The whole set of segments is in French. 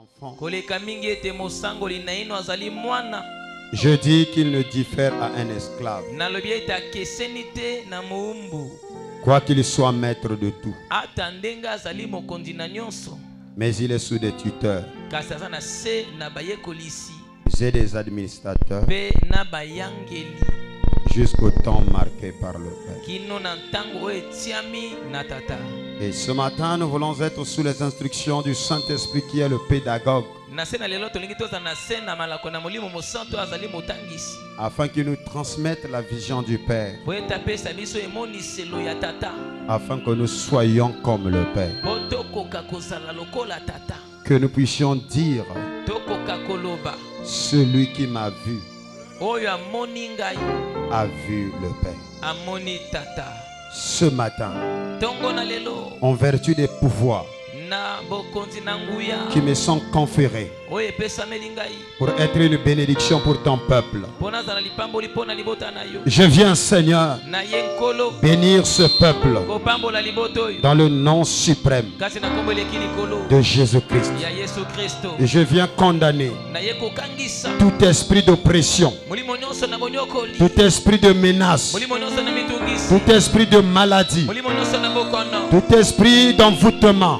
enfant. Je dis qu'il ne diffère à un esclave, quoi qu'il soit maître de tout. Mais il est sous des tuteurs et des administrateurs jusqu'au temps marqué par le Père. Et ce matin, nous voulons être sous les instructions du Saint-Esprit qui est le pédagogue, afin qu'il nous transmette la vision du Père, afin que nous soyons comme le Père, que nous puissions dire: celui qui m'a vu a vu le Père. Ce matin, en vertu des pouvoirs qui me sont conférés pour être une bénédiction pour ton peuple, je viens, Seigneur, bénir ce peuple dans le nom suprême de Jésus-Christ. Et je viens condamner tout esprit d'oppression, tout esprit de menace, tout esprit de maladie, tout esprit d'envoûtement,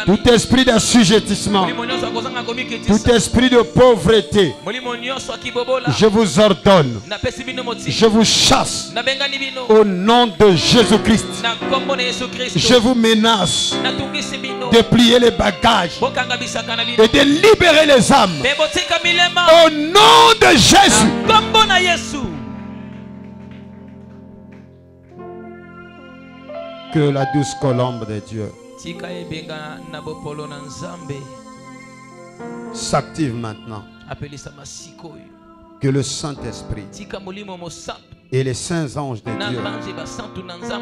tout esprit d'assujettissement, tout esprit de pauvreté. Je vous ordonne, je vous chasse au nom de Jésus-Christ. Je vous menace de plier les bagages et de libérer les âmes au nom de Jésus. Que la douce colombe de Dieu s'active maintenant. Que le Saint-Esprit et les saints anges de Dieu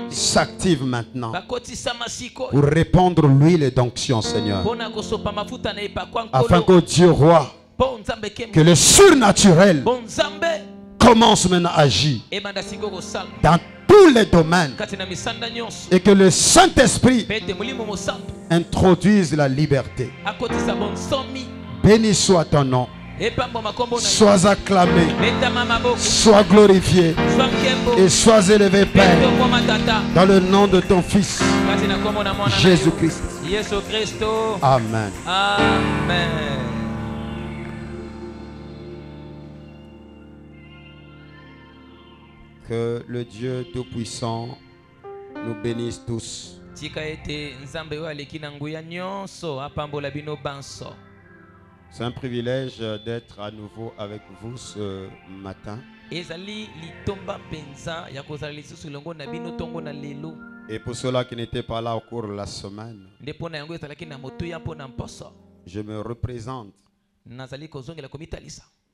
s'activent maintenant pour répandre l'huile d'onction, Seigneur, afin que Dieu roi, que le surnaturel commence maintenant à agir dans tous les domaines, et que le Saint-Esprit introduise la liberté. Béni soit ton nom. Sois acclamé, sois glorifié et sois élevé, Père, dans le nom de ton Fils Jésus-Christ. Amen. Amen. Que le Dieu Tout-Puissant nous bénisse tous. C'est un privilège d'être à nouveau avec vous ce matin. Et pour ceux-là qui n'étaient pas là au cours de la semaine, je me représente.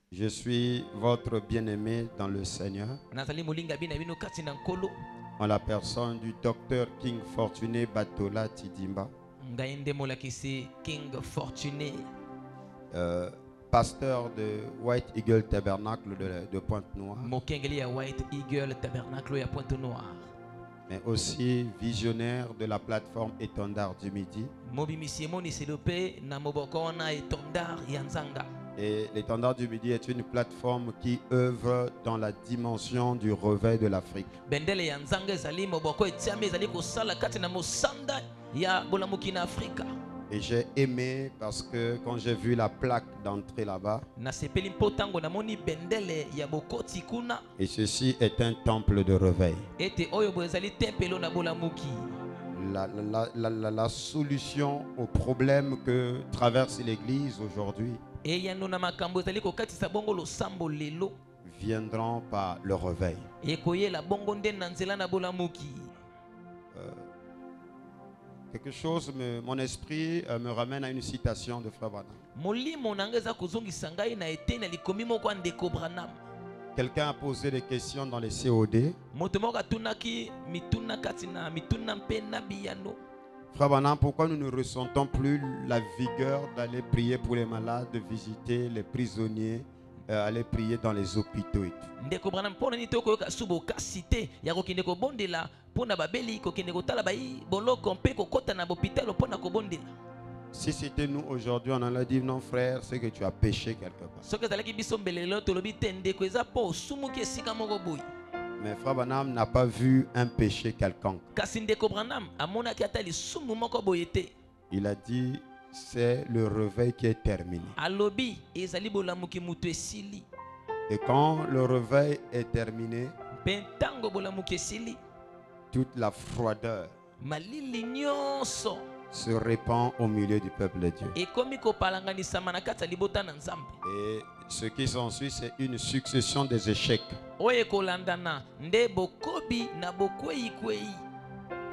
Je suis votre bien-aimé dans le Seigneur, en la personne du docteur King Fortuné Batola Tidimba, pasteur de White Eagle Tabernacle de Pointe-Noire, mais aussi visionnaire de la plateforme Étendard du Midi. Et l'Étendard du Midi est une plateforme qui œuvre dans la dimension du réveil de l'Afrique. Et j'ai aimé parce que quand j'ai vu la plaque d'entrée là-bas, et ceci est un temple de réveil. La solution aux problèmes que traverse l'Église aujourd'hui viendront par le réveil. Quelque chose, mon esprit me ramène à une citation de Frère Branham. Quelqu'un a posé des questions dans les COD. Frère Branham, pourquoi nous ne ressentons plus la vigueur d'aller prier pour les malades, de visiter les prisonniers, aller prier dans les hôpitaux et tout? Si c'était nous aujourd'hui, on allait dire non frère, c'est que tu as péché quelque part. Mais Frère Branham n'a pas vu un péché quelconque. Il a dit c'est le réveil qui est terminé. Et quand le réveil est terminé, toute la froideur se répand au milieu du peuple de Dieu. Et ce qui s'ensuit, c'est une succession des échecs.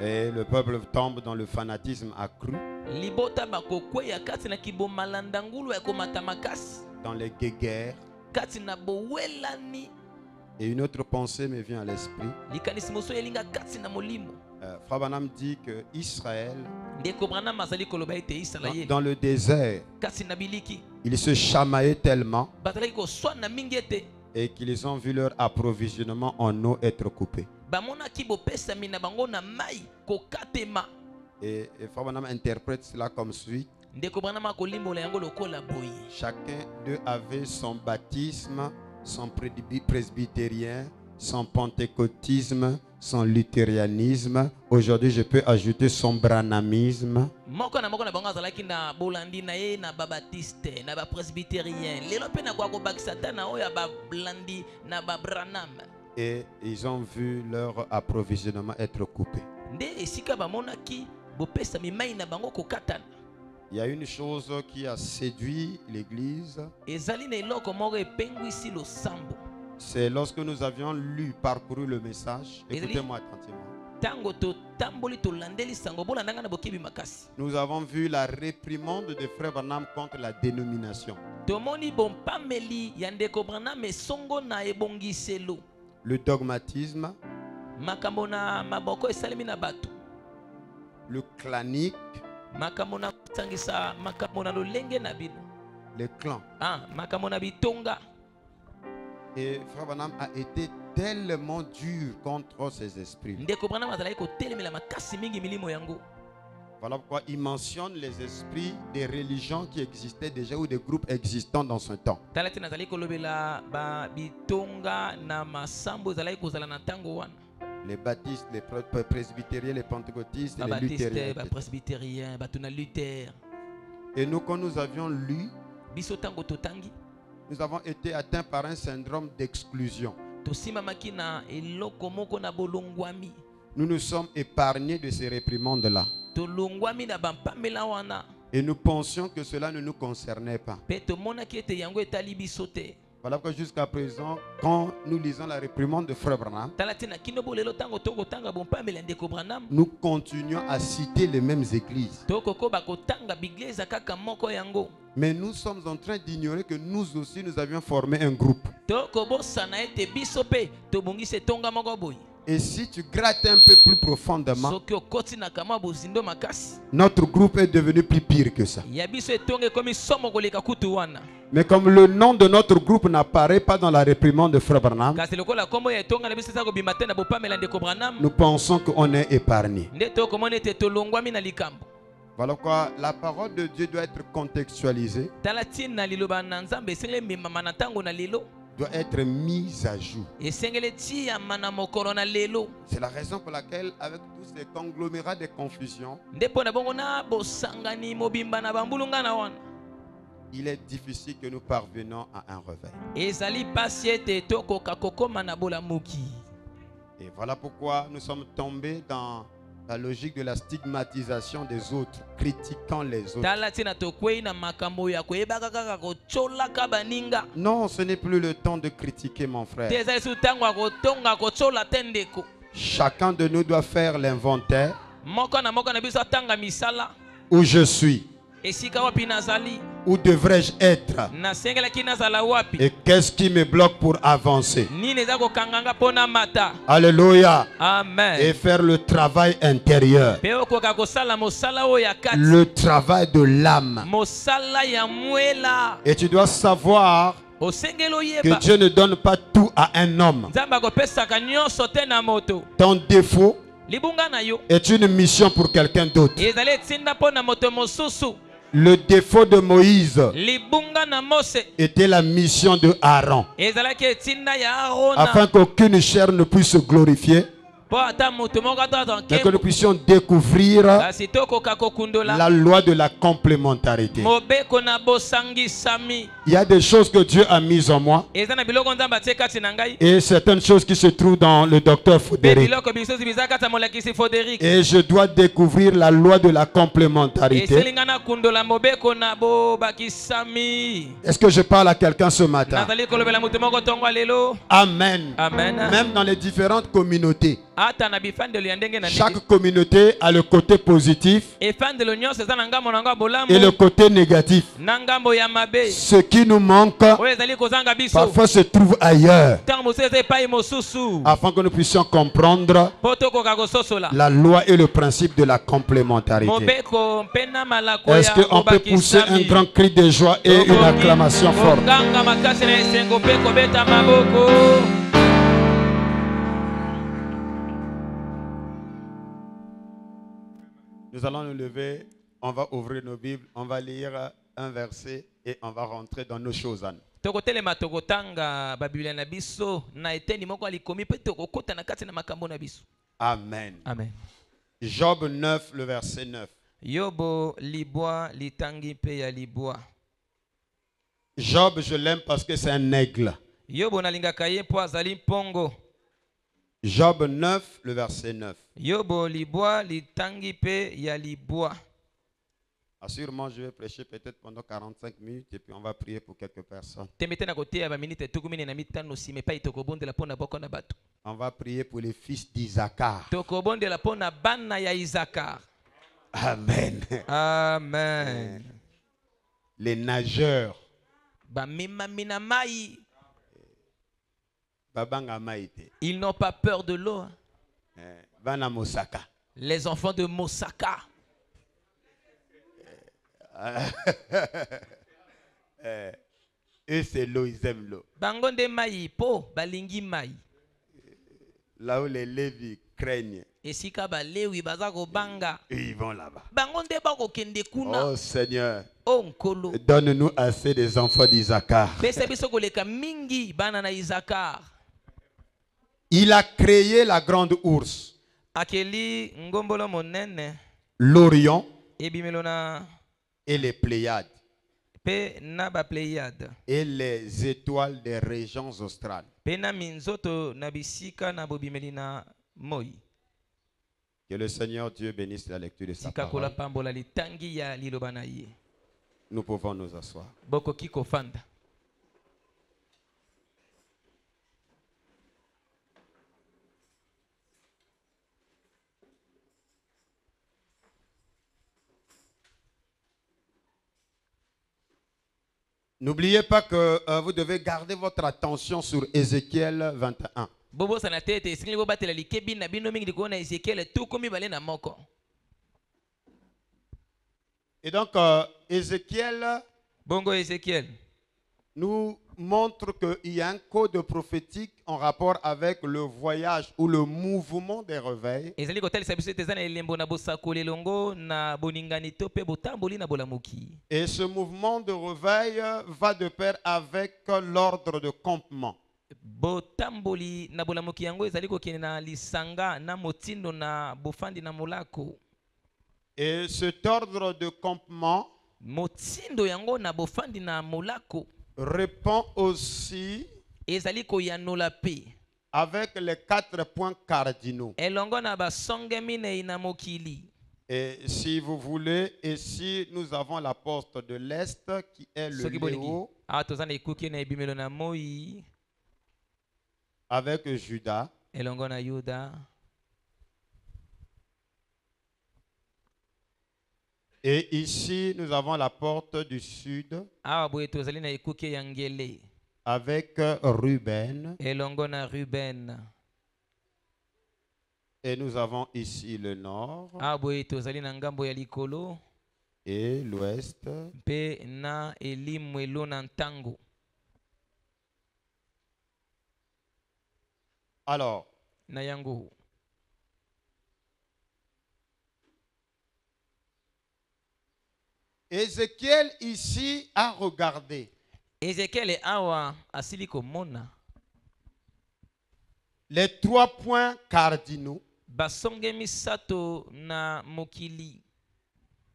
Et le peuple tombe dans le fanatisme accru, dans les guéguerres. Et une autre pensée me vient à l'esprit. Frère Branham dit que Israël, dans le désert, ils se chamaillent tellement et qu'ils ont vu leur approvisionnement en eau être coupé. Et Frère Branham interprète cela comme suit. Chacun d'eux avait son baptisme, son presbytérien, son pentecôtisme, son luthérianisme. Aujourd'hui, je peux ajouter son branhamisme. Et ils ont vu leur approvisionnement être coupé. Il y a une chose qui a séduit l'Église. C'est lorsque nous avions lu, parcouru le message. Écoutez-moi attentivement. Nous avons vu la réprimande de Frère Branham contre la dénomination. Le dogmatisme. Le clanique. Les clans. Et Frère Branham a été tellement dur contre ces esprits. Voilà pourquoi il mentionne les esprits des religions qui existaient déjà ou des groupes existants dans ce temps. Les baptistes, les presbytériens, les pentecôtistes, les luthériens. Et nous, quand nous avions lu, nous avons été atteints par un syndrome d'exclusion. Nous nous sommes épargnés de ces réprimandes-là. Et nous pensions que cela ne nous concernait pas. Voilà pourquoi jusqu'à présent, quand nous lisons la réprimande de Frère Branham, nous continuons à citer les mêmes églises. Mais nous sommes en train d'ignorer que nous aussi, nous avions formé un groupe. Et si tu grattes un peu plus profondément, notre groupe est devenu plus pire que ça. Mais comme le nom de notre groupe n'apparaît pas dans la réprimande de Frère Branham, nous pensons qu'on est épargné. Voilà pourquoi la parole de Dieu doit être contextualisée, doit être mise à jour. C'est la raison pour laquelle, avec tous ces conglomérats de confusion, il est difficile que nous parvenions à un réveil. Et voilà pourquoi nous sommes tombés dans la logique de la stigmatisation des autres, critiquant les autres. Non, ce n'est plus le temps de critiquer, mon frère. Chacun de nous doit faire l'inventaire. Où je suis. Où devrais-je être? Et qu'est-ce qui me bloque pour avancer? Alléluia. Amen. Et faire le travail intérieur. Le travail de l'âme. Et tu dois savoir que Dieu ne donne pas tout à un homme. Ton défaut est une mission pour quelqu'un d'autre. Le défaut de Moïse était la mission de Aaron. Afin qu'aucune chair ne puisse se glorifier, mais que nous puissions découvrir la loi de la complémentarité. Il y a des choses que Dieu a mises en moi et certaines choses qui se trouvent dans le docteur Frédéric. Et je dois découvrir la loi de la complémentarité. Est-ce que je parle à quelqu'un ce matin? Amen. Amen. Même dans les différentes communautés, chaque communauté a le côté positif et le côté négatif. Ce qui nous manque parfois se trouve ailleurs, afin que nous puissions comprendre la loi et le principe de la complémentarité. Est-ce qu'on peut pousser un grand cri de joie et une acclamation forte? Nous allons nous lever, on va ouvrir nos Bibles, on va lire un verset et on va rentrer dans nos choses. Amen. Amen. Job 9, le verset 9. Job, je l'aime parce que c'est un aigle. Job 9, le verset 9. Assurément, je vais prêcher peut-être pendant 45 minutes et puis on va prier pour quelques personnes. On va prier pour les fils d'Isaacar. Amen. Amen. Les nageurs. Ils n'ont pas peur de l'eau. Les enfants de Mosaka. Eux, c'est l'eau, ils aiment l'eau. Là où les Lévis craignent, et ils vont là-bas. Oh Seigneur, donne-nous assez des enfants d'Isaacar. Il a créé la grande ours, l'Orion et les Pléiades et les étoiles des régions australes. Que le Seigneur Dieu bénisse la lecture de sa parole. Nous pouvons nous asseoir. N'oubliez pas que vous devez garder votre attention sur Ézéchiel 21. Et donc, Ézéchiel nous montre qu'il y a un code prophétique en rapport avec le voyage ou le mouvement des réveils. Et ce mouvement de réveil va de pair avec l'ordre de campement. Et cet ordre de campement répond aussi avec les 4 points cardinaux. Et si vous voulez, ici nous avons la porte de l'Est qui est le Léo avec Juda. Et ici, nous avons la porte du sud avec Ruben. Et nous avons ici le nord et l'ouest. Alors, Ézéchiel ici a regardé. Ézéchiel est awa asili komona. Les 3 points cardinaux. Basonge misato na mokili.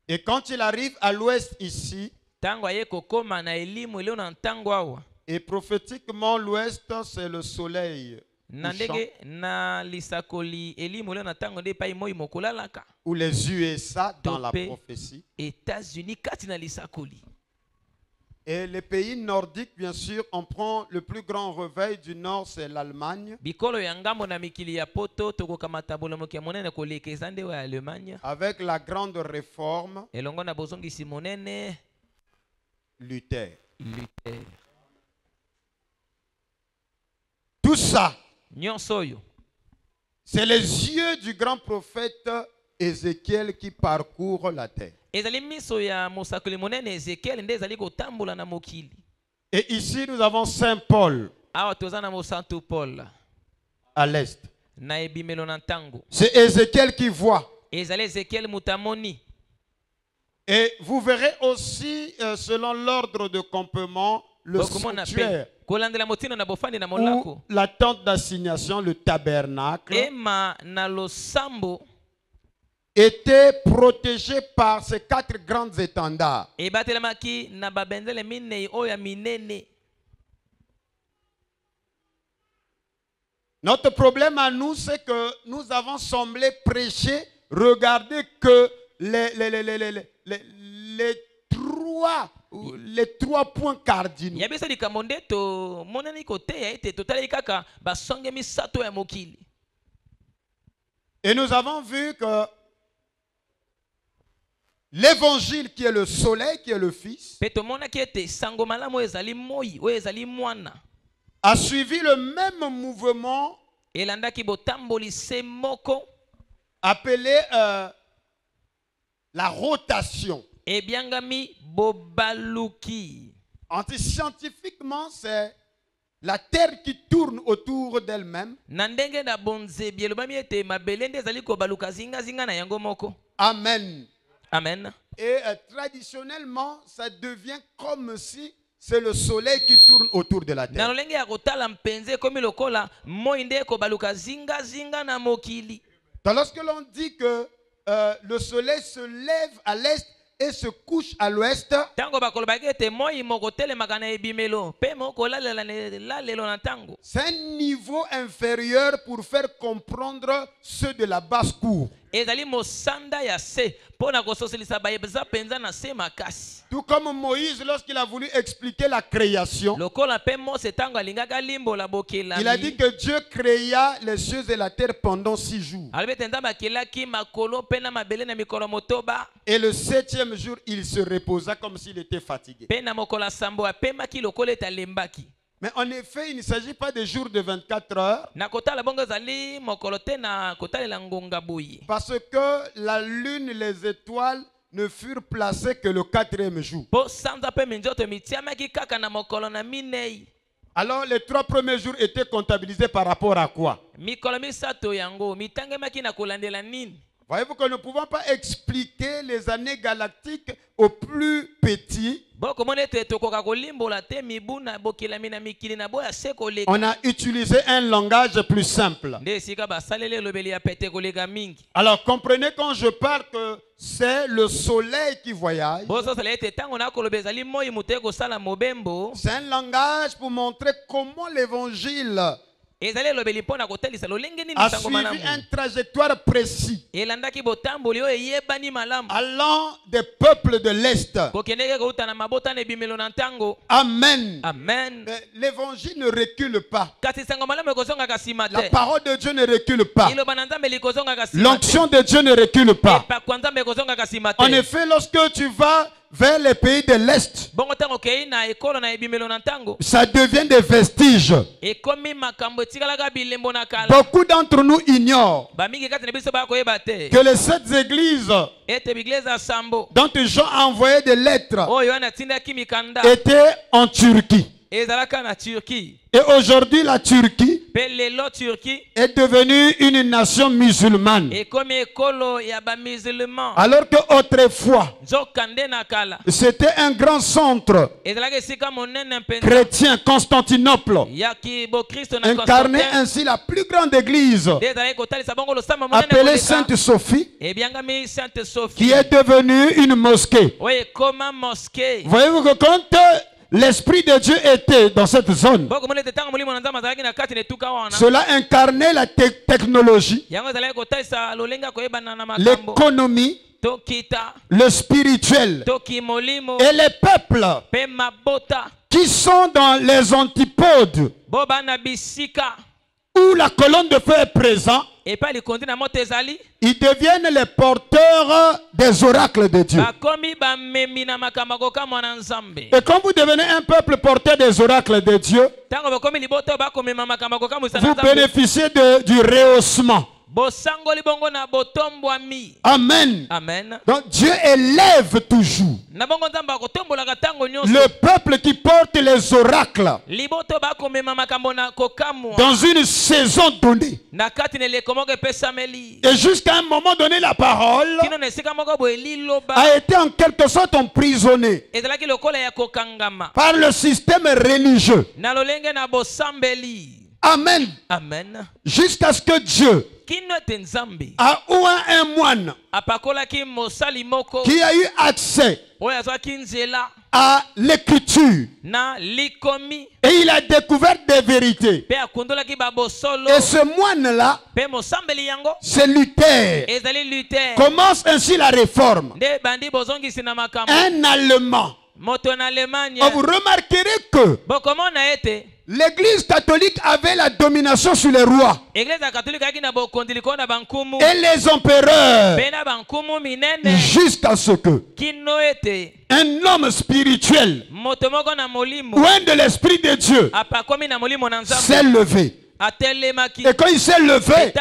Et quand il arrive à l'ouest ici, tango aye kokoma na elimu ile na tango awa. Et prophétiquement l'ouest c'est le soleil. Nandege na lisakoli elimu ile na tango de pai moi mokolalaka. Ou les USA dans la prophétie. États-Unis katina lisakoli. Et les pays nordiques, bien sûr, on prend le plus grand réveil du nord, c'est l'Allemagne. Avec la grande réforme, Luther. Tout ça, c'est les yeux du grand prophète Ézéchiel qui parcourt la terre. Et ici nous avons Saint Paul à l'est. C'est Ézéchiel qui voit. Et vous verrez aussi selon l'ordre de campement le sanctuaire ou la tente d'assignation, le tabernacle, était protégé par ces 4 grands étendards. Notre problème à nous, c'est que nous avons semblé prêcher, regarder que les 3 points cardinaux. Et nous avons vu que l'évangile qui est le soleil, qui est le fils, a suivi le même mouvement appelé la rotation. Scientifiquement, c'est la terre qui tourne autour d'elle-même. Amen. Amen. Et traditionnellement, ça devient comme si c'est le soleil qui tourne autour de la terre. Donc lorsque l'on dit que le soleil se lève à l'est et se couche à l'ouest, c'est un niveau inférieur pour faire comprendre ceux de la basse-cour. Tout comme Moïse, lorsqu'il a voulu expliquer la création, il a dit que Dieu créa les cieux et la terre pendant 6 jours. Et le 7e jour, il se reposa comme s'il était fatigué. Mais en effet, il ne s'agit pas de jours de 24 heures. Parce que la lune, les étoiles ne furent placées que le 4e jour. Alors les 3 premiers jours étaient comptabilisés par rapport à quoi? Voyez-vous que nous ne pouvons pas expliquer les années galactiques aux plus petits. On a utilisé un langage plus simple. Alors comprenez quand je parle que c'est le soleil qui voyage. C'est un langage pour montrer comment l'évangile a suivi une trajectoire précise allant des peuples de l'Est. Amen. Amen. L'évangile ne recule pas. La parole de Dieu ne recule pas. L'onction de Dieu ne recule pas. En effet, lorsque tu vas vers les pays de l'Est, ça devient des vestiges. Beaucoup d'entre nous ignorent que les 7 églises dont Jean a envoyé des lettres étaient en Turquie. Et aujourd'hui, la Turquie est devenue une nation musulmane. Alors qu'autrefois, c'était un grand centre chrétien, Constantinople, incarnait ainsi la plus grande église, appelée Sainte Sophie, qui est devenue une mosquée. Voyez-vous que quand l'Esprit de Dieu était dans cette zone, cela incarnait la technologie, l'économie, le spirituel et les peuples qui sont dans les antipodes où la colonne de feu est présente. Ils deviennent les porteurs des oracles de Dieu. Et quand vous devenez un peuple porteur des oracles de Dieu, vous bénéficiez du rehaussement. Amen. Amen. Donc Dieu élève toujours le peuple qui porte les oracles dans une saison donnée. Et jusqu'à un moment donné, la parole a été en quelque sorte emprisonnée par le système religieux. Amen. Amen. Jusqu'à ce que Dieu a oint un moine qui a eu accès à l'écriture et il a découvert des vérités. Et ce moine-là, c'est Luther, commence ainsi la réforme. Un Allemand. Vous remarquerez que l'Église catholique avait la domination sur les rois et les empereurs jusqu'à ce que un homme spirituel ou un de l'Esprit de Dieu s'est levé. Et quand il s'est levé,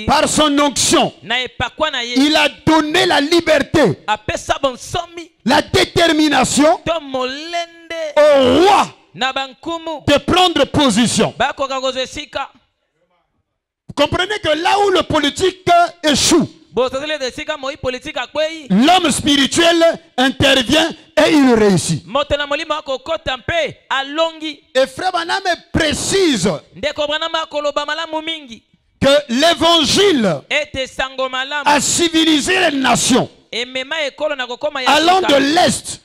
par son onction, il a donné la liberté, la détermination au roi de prendre position. Vous comprenez que là où le politique échoue, l'homme spirituel intervient et il réussit. Et Frère Branham précise que l'évangile a civilisé les nations, allant de l'Est,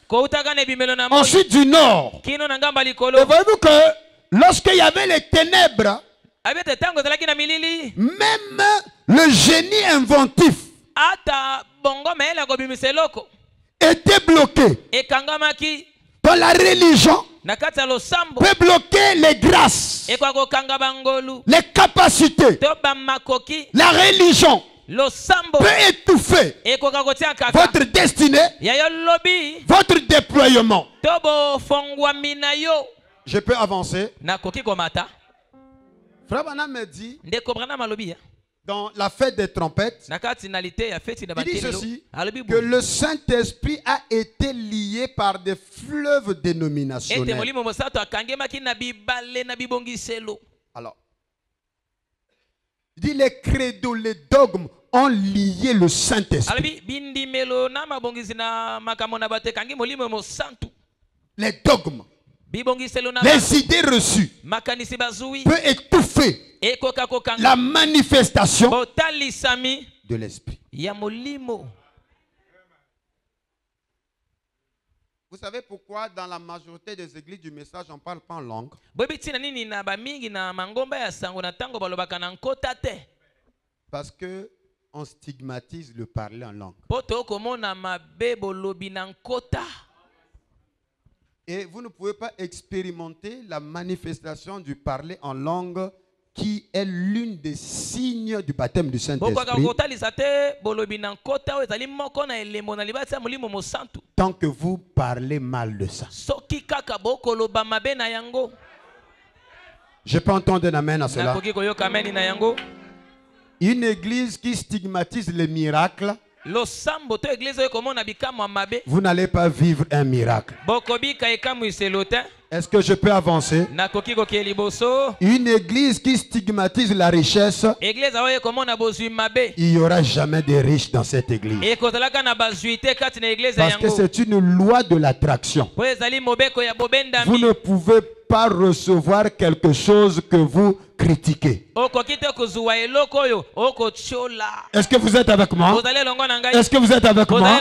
ensuite du Nord. Et voyez-vous que lorsqu'il y avait les ténèbres, même le génie inventif était bloqué. Dans la religion peut bloquer les grâces, les capacités. La religion peut étouffer votre destinée, votre déploiement. Je peux avancer. Frère Branham me dit dans la fête des trompettes, il dit ceci, que le Saint-Esprit a été lié par des fleuves dénominationnels. Alors, il dit les credos, les dogmes ont lié le Saint-Esprit. Les dogmes, les idées reçues peuvent étouffer la manifestation de l'Esprit. Vous savez pourquoi dans la majorité des églises du message on ne parle pas en langue? Parce que on stigmatise le parler en langue. Et vous ne pouvez pas expérimenter la manifestation du parler en langue qui est l'une des signes du baptême du Saint-Esprit. Tant que vous parlez mal de ça. Je peux entendre un amen à cela. Une église qui stigmatise les miracles, vous n'allez pas vivre un miracle. Est-ce que je peux avancer? Une église qui stigmatise la richesse, il n'y aura jamais de riches dans cette église. Parce que c'est une loi de l'attraction. Vous ne pouvez pas recevoir quelque chose que vous critiquez. Est-ce que vous êtes avec moi? Est-ce que vous êtes avec moi?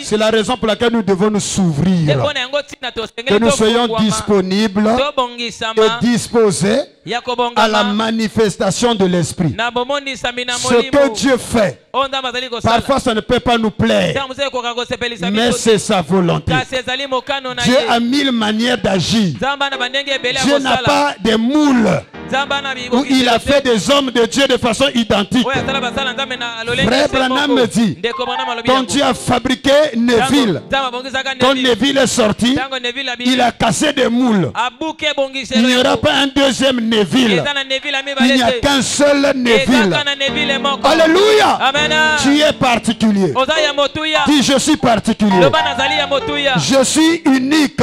C'est la raison pour laquelle nous devons nous s'ouvrir. Que nous soyons disponibles et disposés à la manifestation de l'Esprit. Ce que Dieu fait, parfois ça ne peut pas nous plaire, mais c'est sa volonté. Dieu a mille manières d'agir. Dieu n'a pas de moule où il a fait des hommes de Dieu de façon identique. Frère Branham me dit, quand Dieu a fabriqué Neville, quand Neville est sorti, il a cassé des moules. Il n'y aura pas un deuxième Neville. Il n'y a qu'un seul Neville. Alléluia. Tu es particulier. Dis, je suis particulier. Je suis unique.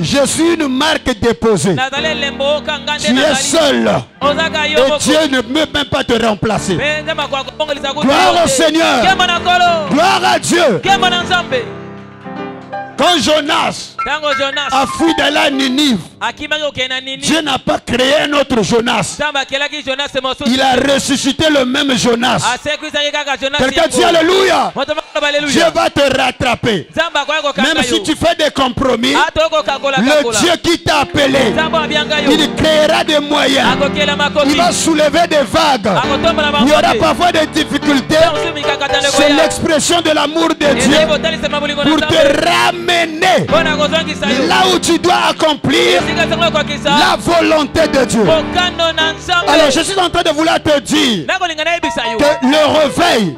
Je suis une marque déposée. Tu es seul. Et Dieu ne peut même pas te remplacer. Gloire au Seigneur. Gloire à Dieu. Quand Jonas a fui de la Ninive, Dieu n'a pas créé un autre Jonas. Il a ressuscité le même Jonas. Quelqu'un dit Alléluia. Dieu va te rattraper. Même si tu fais des compromis, le Dieu qui t'a appelé, il créera des moyens. Il va soulever des vagues. Il y aura parfois des difficultés. C'est l'expression de l'amour de Dieu pour te ramener là où tu dois accomplir la volonté de Dieu. Alors je suis en train de vouloir te dire que le réveil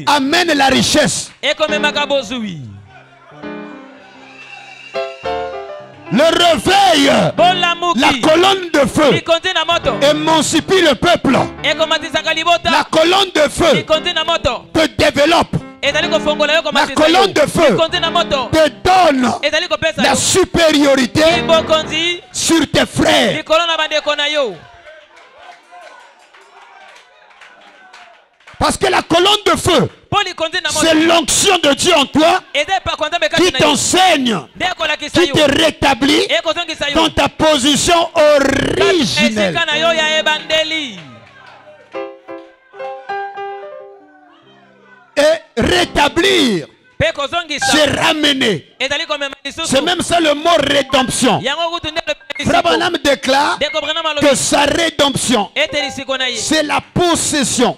amène la richesse. Le réveil, la colonne de feu émancipe le peuple. La colonne de feu te développe. La colonne de feu te donne la supériorité sur tes frères. Parce que la colonne de feu, c'est l'onction de Dieu en toi qui t'enseigne, qui te rétablit dans ta position originelle. Et rétablir, c'est ramener. C'est même ça le mot rédemption. Frère Branham déclare que sa rédemption, c'est la possession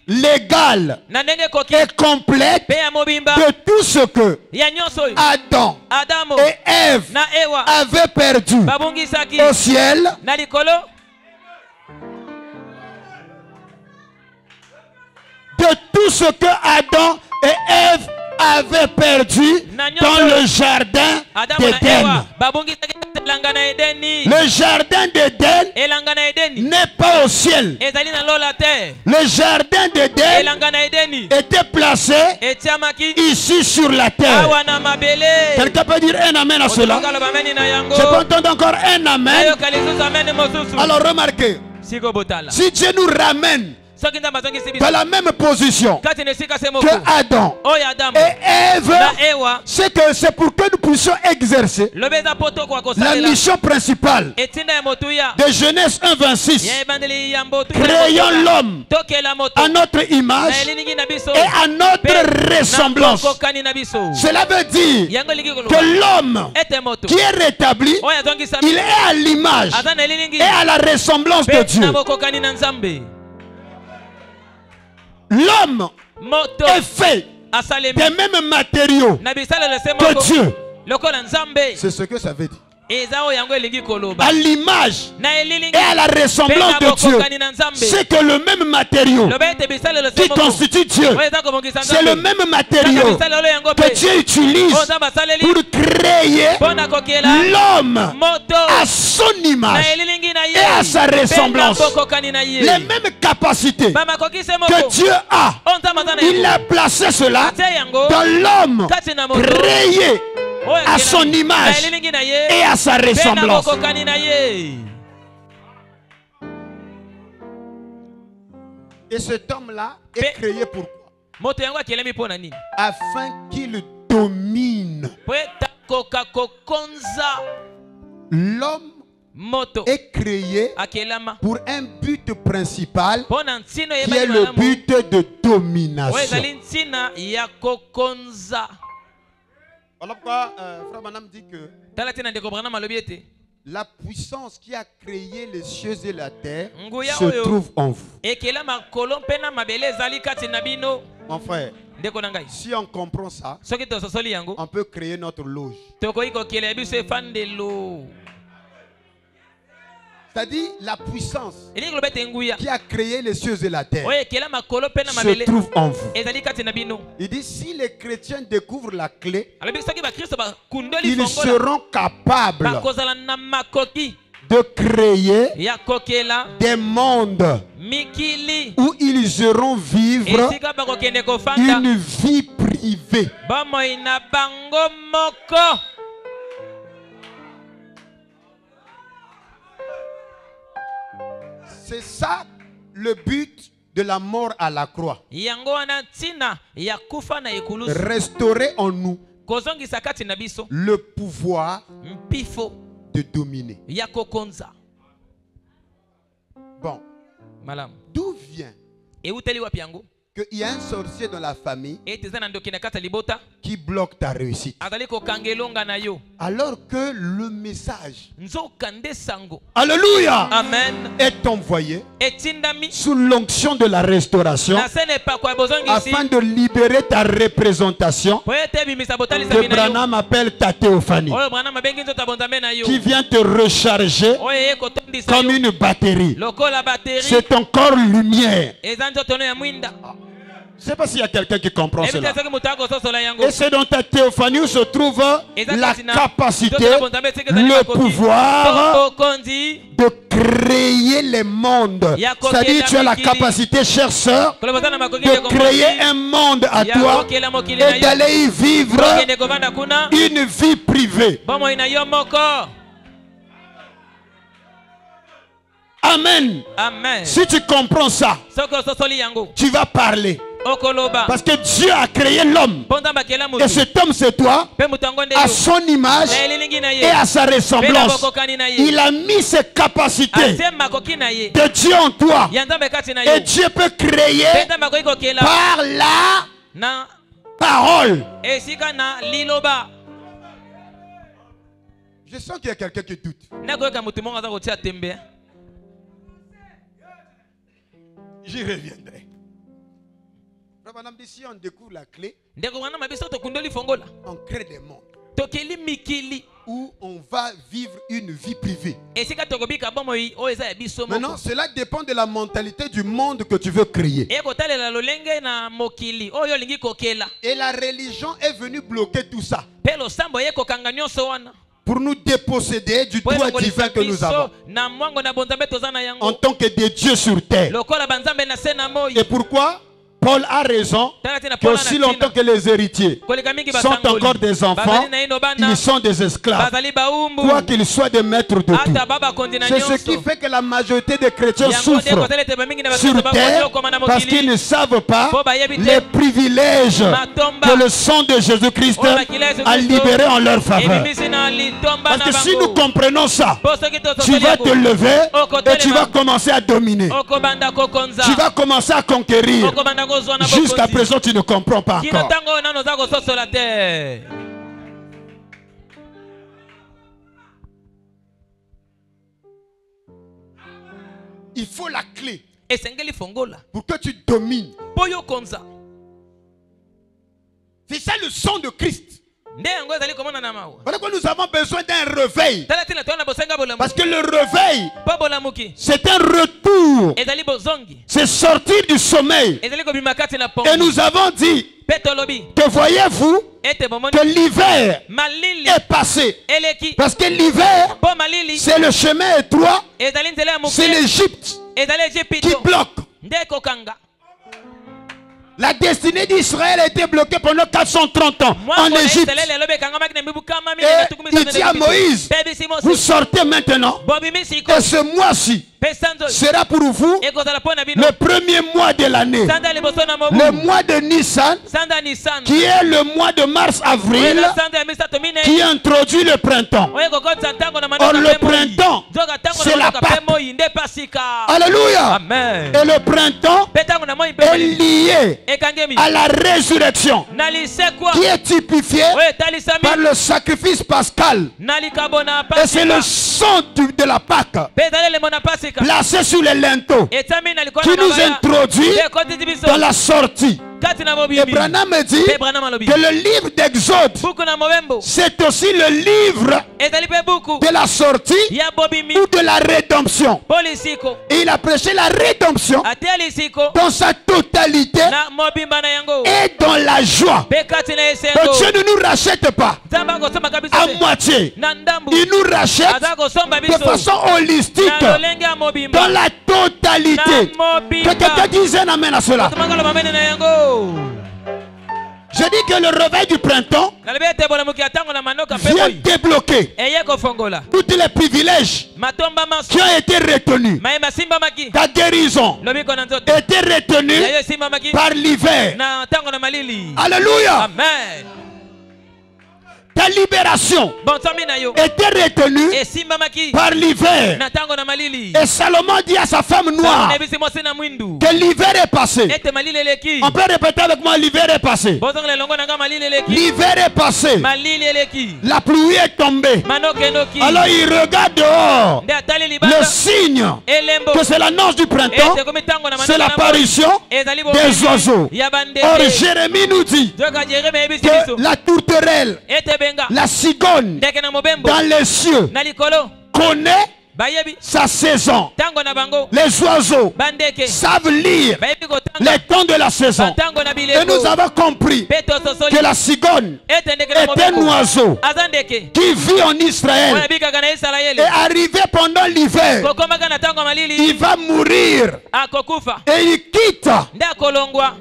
légale et complète de tout ce que Adam et Ève avaient perdu au ciel, de tout ce que Adam et Ève avaient perdu dans le jardin d'Éden. Le jardin d'Éden n'est pas au ciel. Le jardin d'Éden était placé ici sur la terre. Quelqu'un peut dire un amen à cela? Je peux entendre encore un amen. Alors remarquez, si Dieu nous ramène dans la même position que Adam et Ève, c'est que c'est pour que nous puissions exercer la mission principale de Genèse 1:26. Créons l'homme à notre image et à notre ressemblance. Cela veut dire que l'homme qui est rétabli, il est à l'image et à la ressemblance de Dieu. L'homme est fait des mêmes matériaux que Dieu. C'est ce que ça veut dire. À l'image et à la ressemblance de Dieu. C'est que le même matériau qui constitue Dieu, c'est le même matériau que Dieu utilise pour créer l'homme à son image et à sa ressemblance. Les mêmes capacités que Dieu a, il a placé cela dans l'homme créé à son image et à sa ressemblance. Et cet homme-là est créé pourquoi? Afin qu'il domine. L'homme est créé pour un but principal qui est le but de domination. Voilà pourquoi Frère Branham dit que la puissance qui a créé les cieux et la terre se trouve en vous. Mon frère, si on comprend ça, on peut créer notre loge. C'est-à-dire la puissance qui a créé les cieux et la terre se trouve en vous. Il dit si les chrétiens découvrent la clé, ils seront capables de créer des mondes où ils auront vivre une vie privée. C'est ça le but de la mort à la croix. Restaurer en nous le pouvoir de dominer. Bon, d'où vient qu'il y a un sorcier dans la famille qui bloque ta réussite, alors que le message, alléluia, amen, est envoyé sous l'onction de la restauration afin de libérer ta représentation que Branham appelle ta théophanie, qui vient te recharger comme une batterie. C'est ton corps lumière. Je ne sais pas s'il y a quelqu'un qui comprend cela. Et c'est dans ta théophanie où se trouve la capacité, le pouvoir de créer les mondes. C'est-à-dire tu as la capacité, chère sœur, de créer un monde à toi et d'aller y vivre une vie privée. Amen. Amen. Si tu comprends ça, tu vas parler. Parce que Dieu a créé l'homme. Et cet homme c'est toi, à son image et à sa ressemblance. Il a mis ses capacités de Dieu en toi. Et Dieu peut créer par la parole. Je sens qu'il y a quelqu'un qui doute. J'y reviendrai. Si on découvre la clé, on crée des mondes où on va vivre une vie privée. Maintenant, cela dépend de la mentalité du monde que tu veux créer. Et la religion est venue bloquer tout ça pour nous déposséder du droit divin que nous avons en tant que des dieux sur terre. Et pourquoi? Paul a raison qu'aussi longtemps que les héritiers sont encore des enfants, ils sont des esclaves, quoi qu'ils soient des maîtres de tout. C'est ce qui fait que la majorité des chrétiens souffrent sur terre parce qu'ils ne savent pas les privilèges que le sang de Jésus-Christ a libérés en leur faveur. Parce que si nous comprenons ça, tu vas te lever et tu vas commencer à dominer. Tu vas commencer à conquérir. Jusqu'à présent, tu ne comprends pas encore. Il faut la clé pour que tu domines. C'est ça le sang de Christ. Voilà pourquoi nous avons besoin d'un réveil. Parce que le réveil, c'est un retour. C'est sortir du sommeil. Et nous avons dit que voyez-vous que l'hiver est passé. Parce que l'hiver, c'est le chemin étroit. C'est l'Égypte qui bloque. La destinée d'Israël a été bloquée pendant 430 ans en Égypte. Et il dit à Moïse, vous sortez maintenant. Et ce mois-ci sera pour vous le premier mois de l'année. Le mois de Nissan, qui est le mois de mars-avril, qui introduit le printemps. Or, le printemps, c'est la Pâque. Alléluia. Amen. Et le printemps est lié à la résurrection, qui est typifié par le sacrifice pascal. Et c'est le sang de la Pâque placé sur les linteaux qui nous introduit dans la sortie. Et Branham me dit que le livre d'Exode, c'est aussi le livre de la sortie ou de la rédemption. Et il a prêché la rédemption dans sa totalité et dans la joie. Donc Dieu ne nous rachète pas à moitié. Il nous rachète de façon holistique, dans la totalité. Que quelqu'un dise un amen à cela. Je dis que le réveil du printemps vient débloquer tous les privilèges qui ont été retenus. Ta guérison était retenue par l'hiver. Alléluia. Amen. Ta libération était retenue par l'hiver. Et Salomon dit à sa femme noire que l'hiver est passé. On peut répéter avec moi, l'hiver est passé. L'hiver est passé. La pluie est tombée. Alors il regarde dehors. Le signe que c'est l'annonce du printemps, c'est l'apparition des oiseaux. Or Jérémie nous dit que la tourterelle, la cigogne dans les cieux connaît sa saison. Les oiseaux savent lire les temps de la saison. Et nous avons compris que la cigogne est un oiseau qui vit en Israël. Et arrivé pendant l'hiver, il va mourir. Et il quitte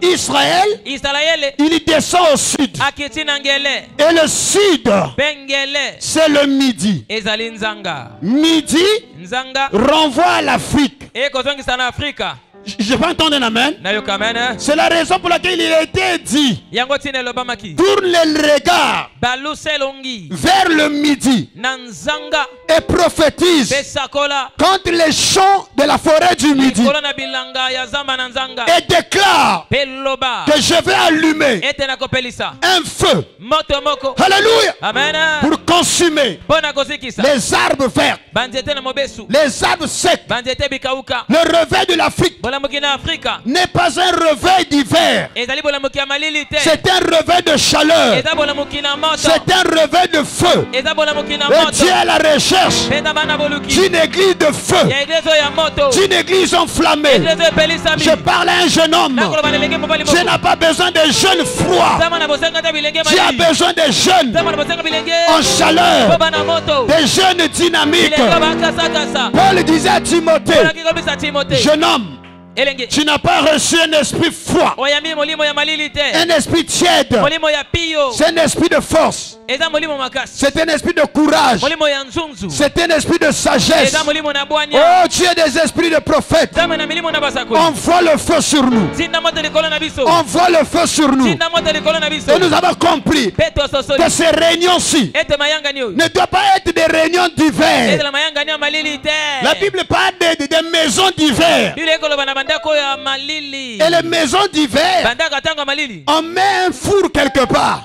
Israël. Il descend au sud. Et le sud, c'est le midi. Midi renvoie à l'Afrique. Je vais entendre un amen. C'est la raison pour laquelle il a été dit, tourne le regard vers le midi et prophétise contre les champs de la forêt du midi et déclare que je vais allumer un feu, alléluia, pour consumer les arbres verts, les arbres secs. Le réveil de l'Afrique n'est pas un réveil d'hiver, c'est un réveil de chaleur, c'est un réveil de feu. Et Dieu est à la recherche d'une église de feu, d'une église enflammée. Je parle à un jeune homme. Dieu n'a pas besoin de jeunes froids. Dieu a besoin de jeunes en chaleur, des jeunes dynamiques. Paul disait à Timothée, jeune homme, tu n'as pas reçu un esprit froid, un esprit tiède. C'est un esprit de force, c'est un esprit de courage, c'est un esprit de sagesse. Oh, tu es des esprits de prophètes. Envoie le feu sur nous. Envoie le feu sur nous. Et nous avons compris que ces réunions-ci ne doivent pas être des réunions d'hiver. La Bible parle des maisons d'hiver. Et les maisons d'hiver, on met un four quelque part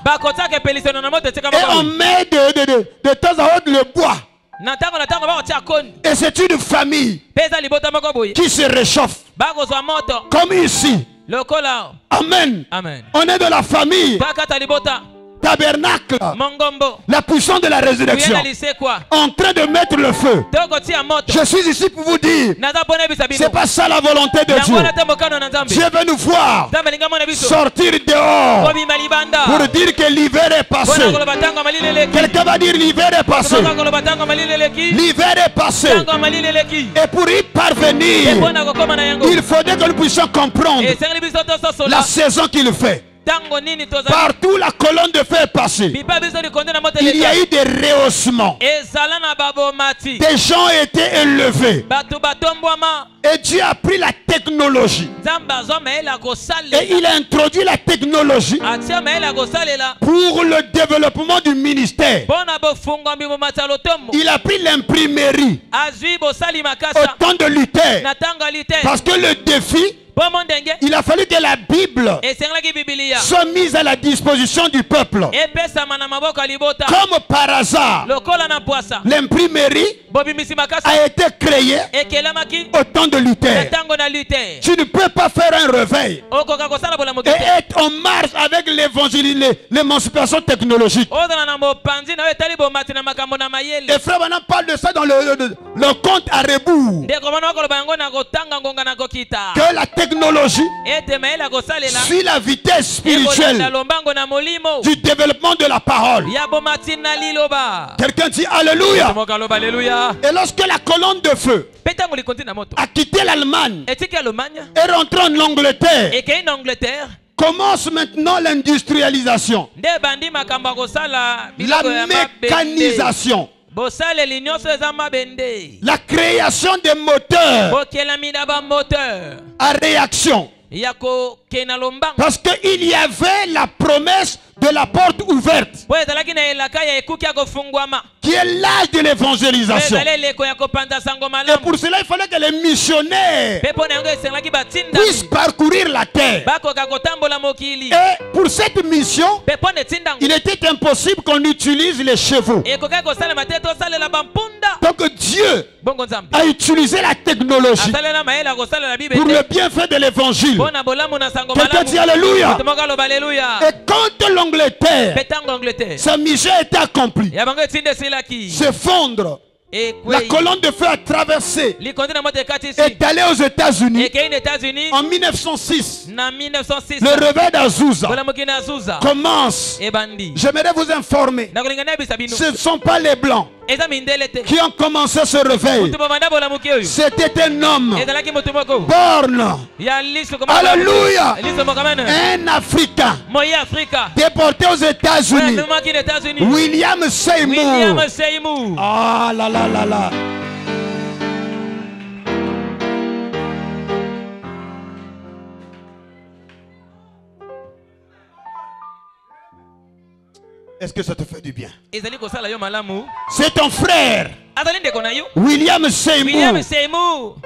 et on met de temps à autre le bois. Et c'est une famille qui se réchauffe comme ici. Amen. On est de la famille tabernacle, la puissance de la résurrection, en train de mettre le feu. Je suis ici pour vous dire, c'est pas ça la volonté de Dieu. Dieu veut nous voir sortir dehors pour dire que l'hiver est passé. Quelqu'un va dire l'hiver est passé. L'hiver est passé. Et pour y parvenir, il faudrait que nous puissions comprendre la saison qu'il fait. Partout la colonne de feu est passée. Il y a eu des rehaussements. Des gens étaient élevés. Et Dieu a pris la technologie. Et il a introduit la technologie pour le développement du ministère. Il a pris l'imprimerie au temps de Luther. Parce que le défi, il a fallu que la Bible soit mise à la disposition du peuple. Comme par hasard, l'imprimerie a été créée au temps de Luther. Tu ne peux pas faire un réveil et être en marche avec l'émancipation technologique. Et frère Branham parle de ça dans le conte à rebours. Que la technologie suit la vitesse spirituelle du développement de la parole. Quelqu'un dit Alléluia. Et lorsque la colonne de feu a quitté l'Allemagne et rentré en Angleterre, commence maintenant l'industrialisation, la mécanisation, la création des moteurs à réaction. Parce qu'il y avait la promesse de la porte ouverte, qui est l'âge de l'évangélisation. Et pour cela, il fallait que les missionnaires puissent parcourir la terre. Et pour cette mission, il était impossible qu'on utilise les chevaux. Donc Dieu a utilisé la technologie pour le bienfait de l'évangile. Quelqu'un dit Alléluia. Et quand l'Angleterre, sa mission était accomplie, s'effondre, la colonne de feu a traversé et est allée aux États-Unis en 1906. Le réveil d'Azusa commence. J'aimerais vous informer, ce ne sont pas les Blancs qui ont commencé ce réveil. C'était un homme born, alléluia, un Africain déporté aux États-Unis, William Seymour. Ah là là là là. Est-ce que ça te fait du bien? C'est ton frère William Seymour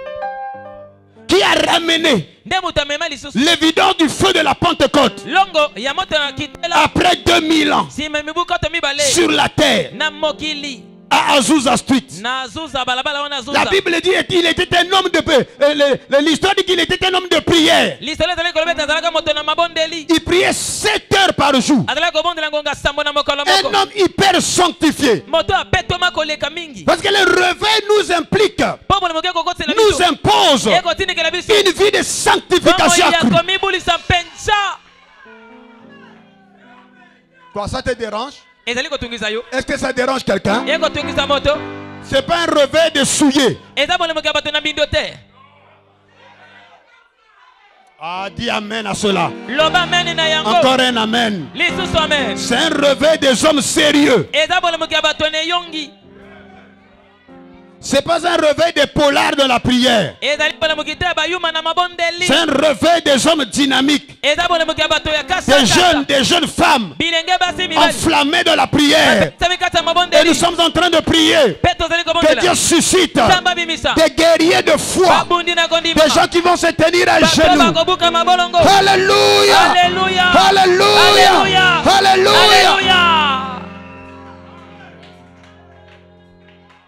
qui a ramené l'évidence du feu de la Pentecôte après 2000 ans sur la terre à Azusa Street. La Bible dit qu'il était un homme de l'histoire dit qu'il était un homme de prière. Il priait 7 heures par jour. Un homme hyper sanctifié. Parce que le réveil nous implique, nous impose une vie de sanctification accrue. Quoi, ça te dérange? Est-ce que ça dérange quelqu'un? C'est pas un réveil de souillé. Ah, dis amen à cela. Encore un amen. C'est un réveil des hommes sérieux. C'est pas un réveil des polars de la prière. C'est un réveil des hommes dynamiques. Des jeunes femmes enflammées de la prière. Et nous sommes en train de prier que Dieu suscite des guerriers de foi, des gens qui vont se tenir à genoux. Alléluia. Alléluia. Alléluia.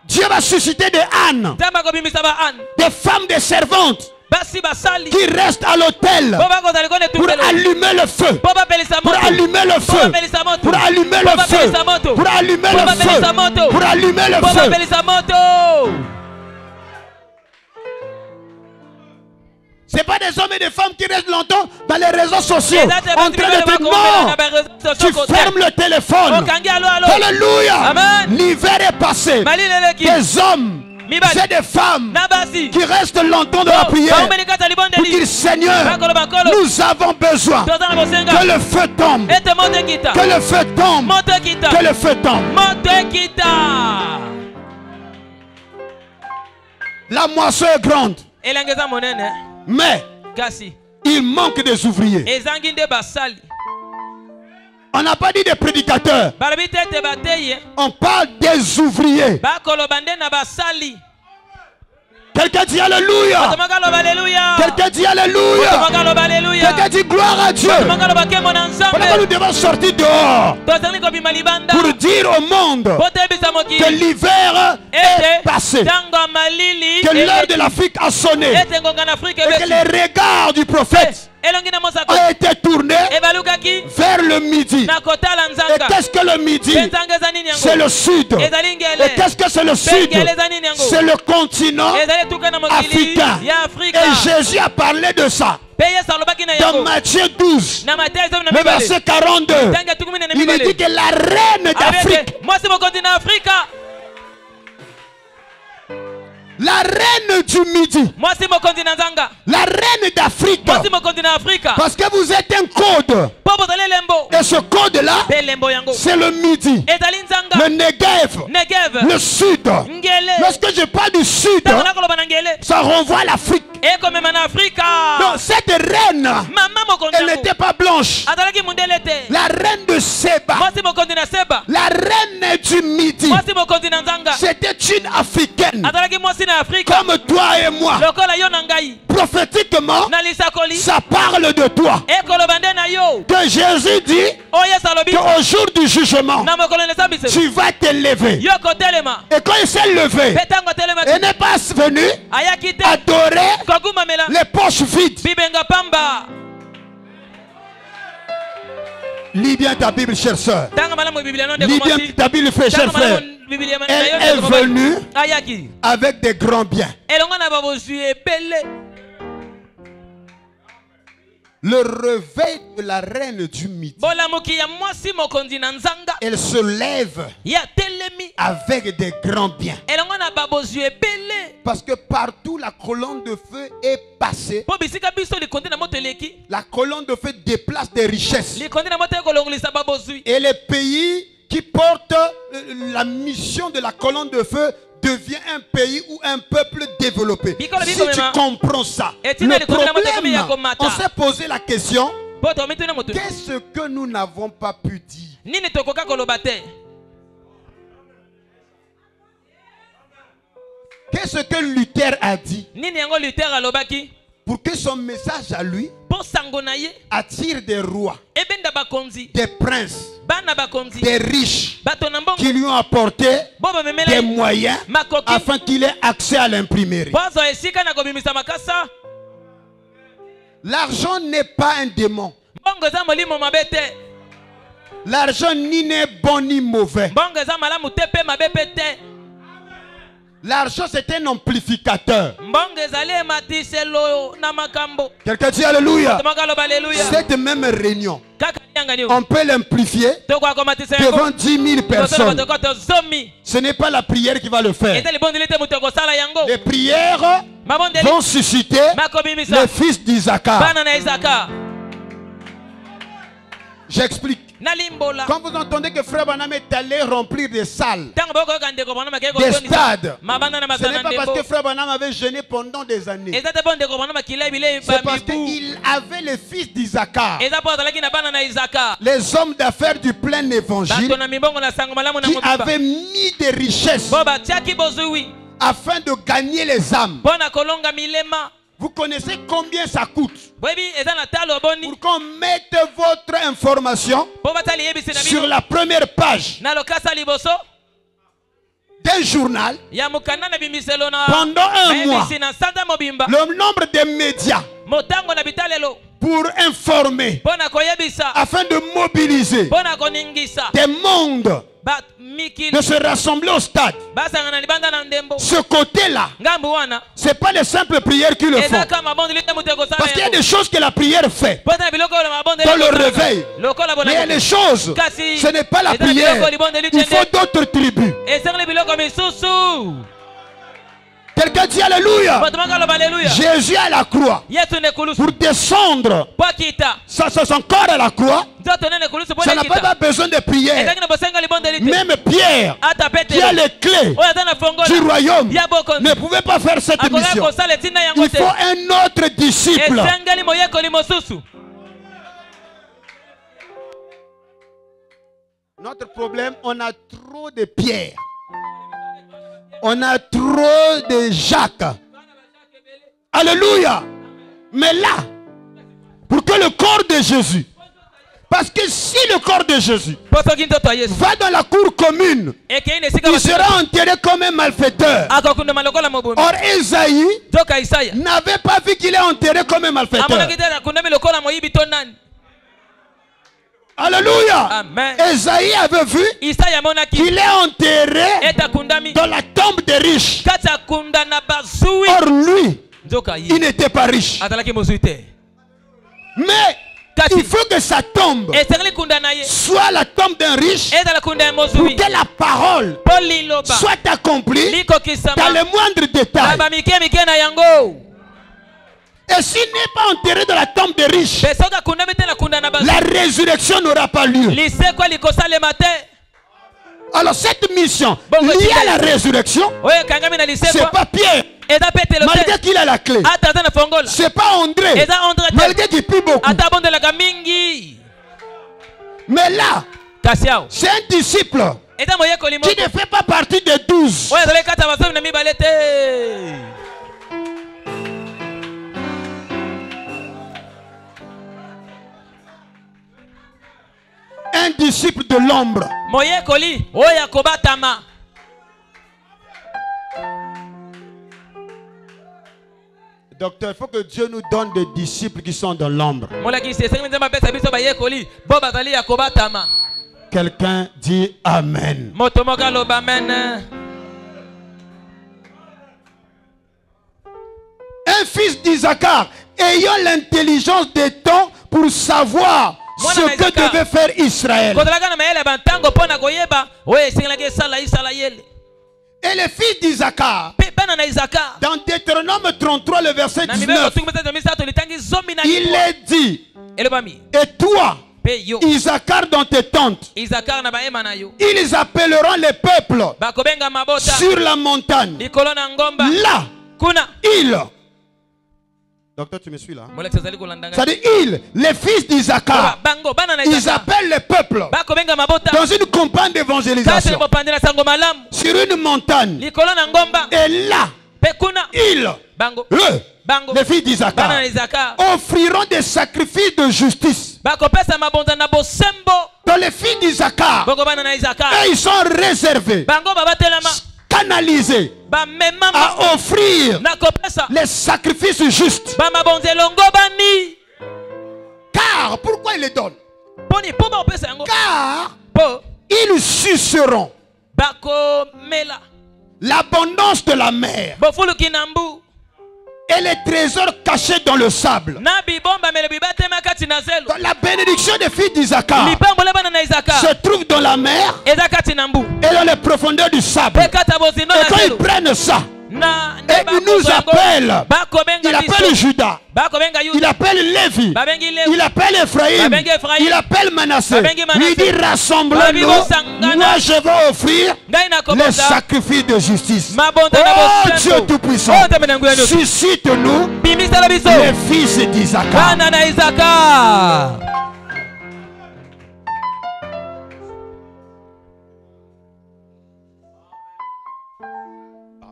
Dieu va susciter des ânes, des femmes, des servantes, qui restent à l'hôtel pour allumer le feu, pour allumer le feu, pour allumer le feu, pour allumer le feu, pour allumer le feu. Ce n'est pas des hommes et des femmes qui restent longtemps dans les réseaux sociaux en train de dire non, tu fermes le téléphone. Alléluia. L'hiver est passé. Des hommes et des femmes qui restent longtemps dans la prière pour dire Seigneur, nous avons besoin que le feu tombe, que le feu tombe, que le feu tombe. La moisson est grande, mais il manque des ouvriers. On n'a pas dit des prédicateurs. On parle des ouvriers. Quelqu'un dit Alléluia. Quelqu'un dit Alléluia. Quelqu'un dit gloire à Dieu. Voilà, nous devons sortir dehors pour dire au monde que l'hiver est passé, que l'heure de l'Afrique a sonné et que les regards du prophète a été tourné vers le midi. Et qu'est-ce que le midi? C'est le sud. Et qu'est-ce que c'est le sud? C'est le continent africain. Et Jésus a parlé de ça dans Matthieu 12, le verset 42. Il dit que la reine d'Afrique, la reine du midi, la reine d'Afrique, parce que vous êtes un code, et ce code-là, c'est le midi, le Negev, le sud. Lorsque je parle du sud, ça renvoie à l'Afrique. Donc cette reine, elle n'était pas blanche. La reine de Seba, la reine du midi, c'était une africaine comme toi et moi. Prophétiquement, ça parle de toi. Que Jésus dit qu'au jour du jugement, tu vas te lever. Et quand il s'est levé, il n'est pas venu adorer les poches vides. Lis bien ta Bible, chère soeur. Lis bien ta Bible, cher frère. Elle est venue avec des grands biens. Le réveil de la reine du midi, elle se lève avec des grands biens. Parce que partout la colonne de feu est passée. La colonne de feu déplace des richesses. Et les pays qui portent la mission de la colonne de feu devient un pays ou un peuple développé. Si tu comprends ça, le problème, on s'est posé la question, qu'est-ce que nous n'avons pas pu dire? Qu'est-ce que Luther a dit pour que son message à lui attire des rois, des princes, des riches qui lui ont apporté des moyens afin qu'il ait accès à l'imprimerie. L'argent n'est pas un démon. L'argent ni n'est bon ni mauvais. L'argent c'est un amplificateur. Quelqu'un dit Alléluia. Cette même réunion, on peut l'amplifier devant 10 000 personnes. Ce n'est pas la prière qui va le faire. Les prières vont susciter le fils d'Isaac. J'explique. Quand vous entendez que Frère Branham est allé remplir des salles, des stades, ce n'est pas parce que Frère Branham avait jeûné pendant des années. C'est parce qu'il avait les fils d'Isaac, les hommes d'affaires du plein évangile, qui avaient mis des richesses afin de gagner les âmes. Vous connaissez combien ça coûte pour qu'on mette votre information sur la première page d'un un journal, pendant un mois, le nombre de médias pour informer, afin de mobiliser des mondes de se rassembler au stade. Ce côté-là, ce n'est pas les simples prières qui le font. Parce qu'il y a des choses que la prière fait dans le réveil. Mais il y a des choses, ce n'est pas la prière. Il faut d'autres tribus. Quelqu'un dit Alléluia. Jésus à la croix pour descendre son corps à la croix. Ça n'a pas besoin de prière. Même Pierre, qui a les clés du royaume, ne pouvait pas faire cette mission. Il faut un autre disciple. Notre problème, on a trop de pierres. On a trop de Jacques. Alléluia. Mais là, pour que le corps de Jésus, parce que si le corps de Jésus va dans la cour commune, il sera enterré comme un malfaiteur. Or Esaïe n'avait pas vu qu'il est enterré comme un malfaiteur. Alléluia. Amen. Esaïe avait vu qu'il est enterré dans la tombe des riches. Or lui, il n'était pas riche. Mais il faut que sa tombe soit la tombe d'un riche pour que la parole soit accomplie dans les moindres détails. Et s'il n'est pas enterré dans la tombe des riches, la résurrection n'aura pas lieu. Alors cette mission liée à la résurrection, c'est pas Pierre, malgré qu'il a la clé. C'est pas André, malgré qu'il prie beaucoup. Mais là, c'est un disciple qui ne fait pas partie des 12. Un disciple de l'ombre. Docteur, il faut que Dieu nous donne des disciples qui sont dans l'ombre. Quelqu'un dit Amen. Un fils d'Isaacar ayant l'intelligence des temps pour savoir ce que devait faire Israël. Et le fils d'Isaacar, dans Deutéronome 33, le verset 19, il est dit, et toi, Isaacar dans tes tentes, ils appelleront les peuples sur la montagne. Là, ils. Docteur, tu me suis là? C'est-à-dire, les fils d'Isaacar, ils appellent les peuples dans une campagne d'évangélisation sur une montagne. Et là, ils, les fils d'Isaacar, offriront des sacrifices de justice. Dans les fils d'Isaacar, ils sont réservés, canalisés à offrir les sacrifices justes. Car, pourquoi ils les donnent? Car ils suceront l'abondance de la mer et les trésors cachés dans le sable. La bénédiction des fils d'Isaacar se trouve dans la mer et dans les profondeurs du sable. Et quand ils prennent ça, et il nous appelle, il appelle Judas, il appelle Lévi, il appelle Ephraïm, il appelle Manassé. Il dit rassemblez-nous, moi je vais offrir les sacrifices de justice. Oh Dieu Tout-Puissant, suscite-nous les fils d'Isaacar.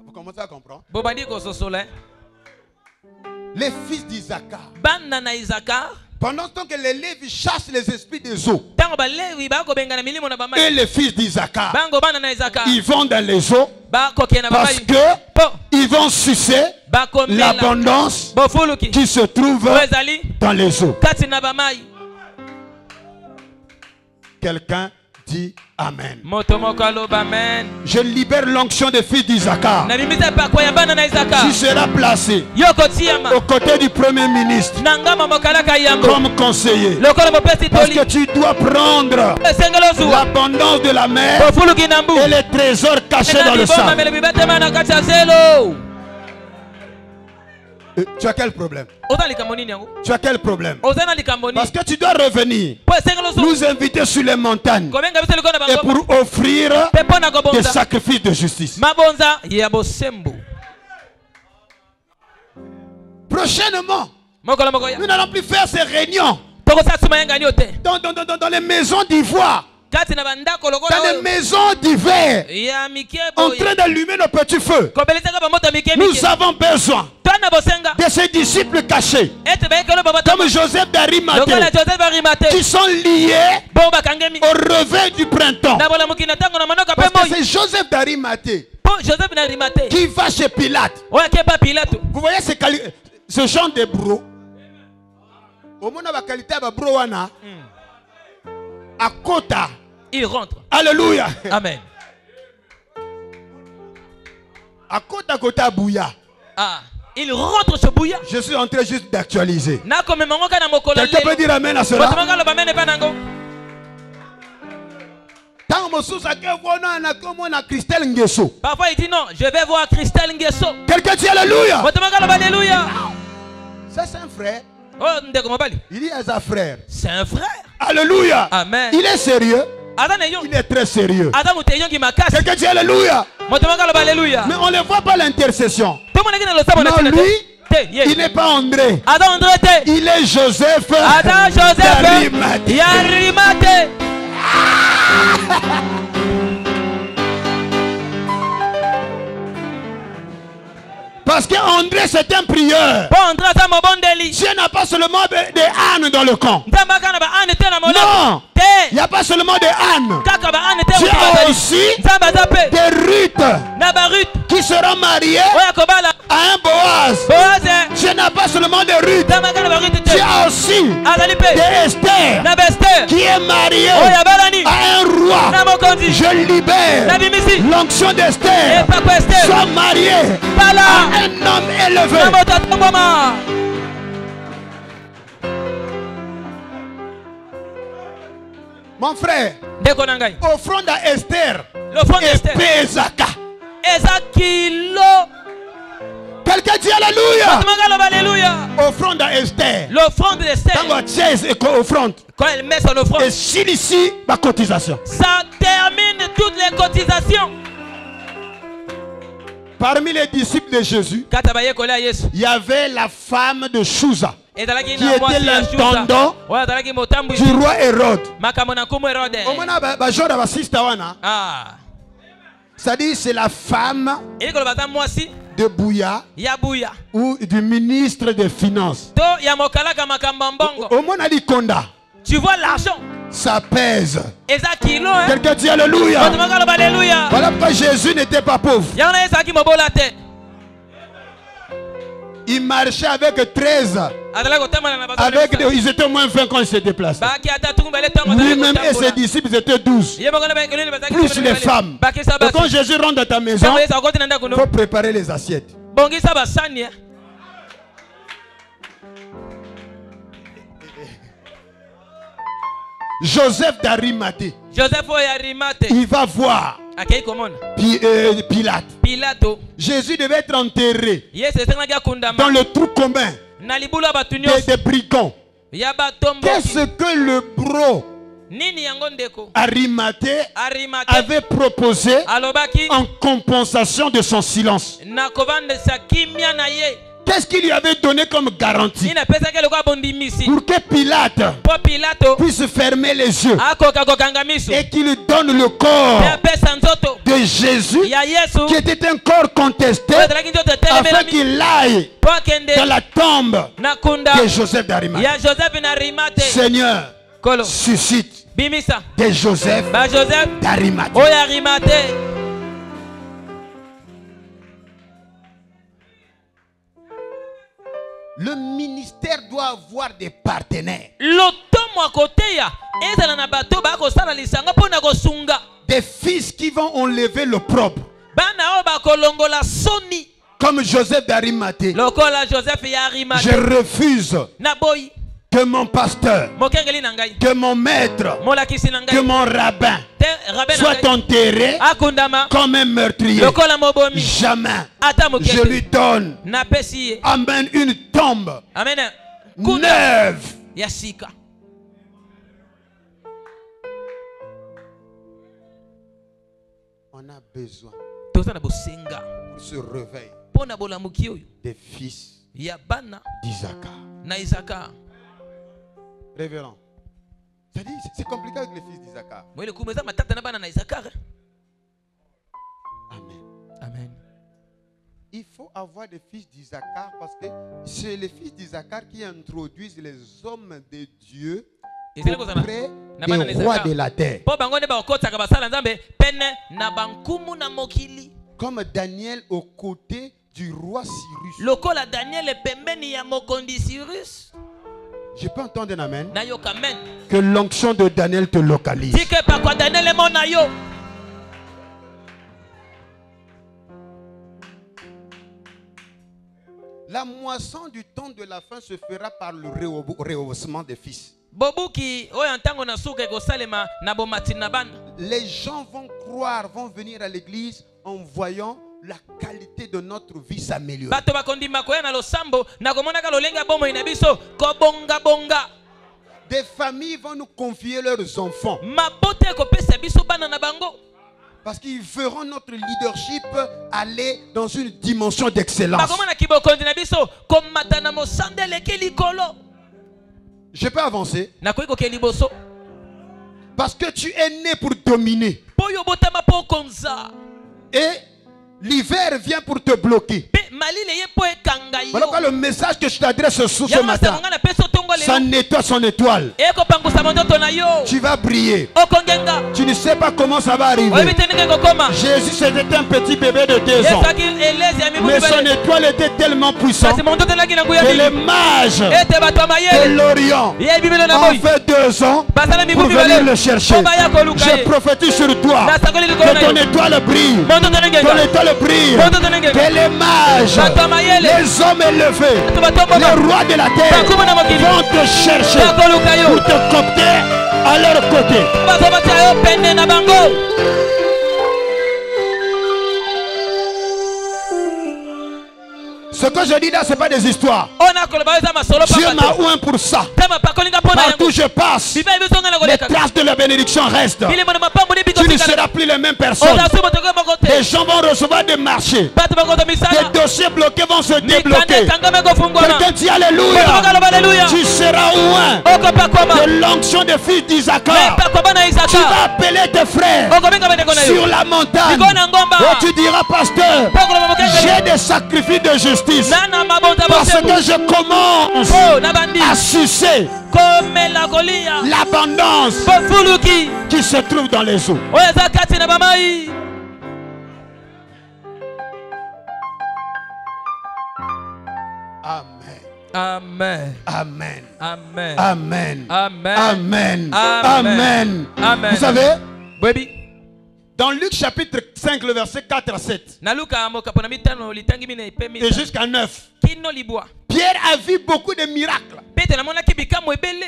Vous commencez à comprendre? Les fils d'Isaacar Pendant que les Lévis chassent les esprits des eaux, et les fils d'Isaac, ils vont dans les eaux parce que ils vont sucer l'abondance qui se trouve dans les eaux. Quelqu'un dit Amen. Je libère l'onction des fils d'Isaac qui sera placé aux côtés du Premier ministre comme conseiller. Parce que tu dois prendre l'abondance de la mer et les trésors cachés dans le sable. Tu as quel problème? Tu as quel problème? Parce que tu dois revenir, nous inviter sur les montagnes et pour offrir des sacrifices de justice. Prochainement, nous n'allons plus faire ces réunions dans les maisons d'ivoire, dans les maisons d'hiver, en train d'allumer nos petits feux. Nous avons besoin de ces disciples cachés, comme Joseph d'Arimathée, qui sont liés au réveil du printemps. Parce que c'est Joseph d'Arimathée qui va chez Pilate. Vous voyez ce genre de bro. Au moment où la qualité de bro, à Kota, il rentre. Alléluia. Amen. À Kota Bouya. Ah, il rentre ce Bouya. Je suis en train juste d'actualiser. Quelqu'un peut dire Amen à cela? Parfois il dit non, je vais voir Christelle Nguesso. Quelqu'un dit Alléluia. Alléluia. Ça c'est un frère. Il dit à sa frère. C'est un frère. Alléluia. Amen. Il est sérieux. Il est très sérieux. Quelqu'un dit Alléluia. Mais on ne voit pas l'intercession. Non, lui, il n'est pas André. Il est Joseph d'Arimathée. Parce qu'André c'est un prieur. Dieu n'a pas seulement des ânes dans le camp. Non, il n'y a pas seulement des ânes. Dieu a aussi des Ruth qui seront mariées à un Boaz. Dieu n'a pas seulement des Ruth. Dieu a aussi des Esther qui est mariée à un roi. Je libère l'onction d'Esther. Soit mariée à un homme élevé. Mon frère, offrande à Esther et Pézaka. Quelqu'un dit Alléluia. Offrande à Esther. L'offrande d'Esther. Quand elle met son offrande. Et s'il ici, ma cotisation. Ça termine toutes les cotisations. Parmi les disciples de Jésus, il y avait la femme de Chouza qui était l'intendant du roi Hérode. C'est-à-dire c'est la femme de Bouya ou du ministre des Finances. Tu vois l'argent, ça pèse. Hein? Quelqu'un dit Alléluia. Voilà pourquoi Jésus n'était pas pauvre. Il marchait avec 13. Ils étaient au moins 20 quand ils se déplaçaient. Lui-même et ses disciples étaient 12. Plus les femmes. Donc quand Jésus rentre dans ta maison, il faut préparer les assiettes. Joseph d'Arimathée. Il va voir Pilate. Jésus devait être enterré dans le trou commun des brigands. Qu'est-ce que le bro Arimathée avait proposé en compensation de son silence? Qu'est-ce qu'il lui avait donné comme garantie? Pour que Pilate puisse fermer les yeux et qu'il lui donne le corps de Jésus, qui était un corps contesté, afin qu'il aille dans la tombe de Joseph d'Arimathie. Seigneur, suscite des Joseph d'Arimathie. Le ministère doit avoir des partenaires. Des fils qui vont enlever le propre. Comme Joseph d'Arimathie. Je refuse que mon pasteur, que mon maître, que mon rabbin soit enterré comme un meurtrier. Jamais. Je lui donne, amène, une tombe neuve. On a besoin pour ce réveil des fils d'Isaac. Révérend. C'est compliqué avec les fils d'Isaac. Amen. Amen. Il faut avoir des fils d'Isaac parce que c'est les fils d'Isaac qui introduisent les hommes de Dieu auprès des rois de la terre. Comme Daniel aux côtés du roi Cyrus. Je peux entendre un amen. Que l'onction de Daniel te localise. La moisson du temps de la fin se fera par le rehaussement des fils. Les gens vont croire, vont venir à l'église en voyant la qualité de notre vie s'améliorer. Des familles vont nous confier leurs enfants. Parce qu'ils verront notre leadership aller dans une dimension d'excellence. Je peux avancer? Parce que tu es né pour dominer. Et l'hiver vient pour te bloquer. Voilà quoi le message que je t'adresse ce matin. Ça nettoie son étoile. Tu vas briller. Tu ne sais pas comment ça va arriver. Jésus c'était un petit bébé de 2 ans. Mais son étoile était tellement puissante que les mages de l'Orient ont fait 2 ans pour venir le chercher. Je prophétise sur toi que ton étoile brille. Ton étoile brille. Que les mages, les hommes élevés, les rois de la terre vont te chercher pour te copter à leur côté. Ce que je dis là, ce n'est pas des histoires. Dieu m'a oint pour ça. Partout je passe, les traces de la bénédiction restent. Tu ne seras plus les mêmes personnes. Les gens vont recevoir des marchés. Des dossiers bloqués vont se débloquer. Quelqu'un dit alléluia. Tu seras oint de l'onction des fils d'Isaac. Tu vas appeler tes frères sur la montagne. Et tu diras, pasteur, j'ai des sacrifices de justice. Parce que je commence à sucer l'abondance qui se trouve dans les eaux. Amen. Amen. Amen. Amen. Amen. Amen. Amen. Amen. Vous savez, dans Luc chapitre 5, le verset 4 à 7 et jusqu'à 9, Pierre a vu beaucoup de miracles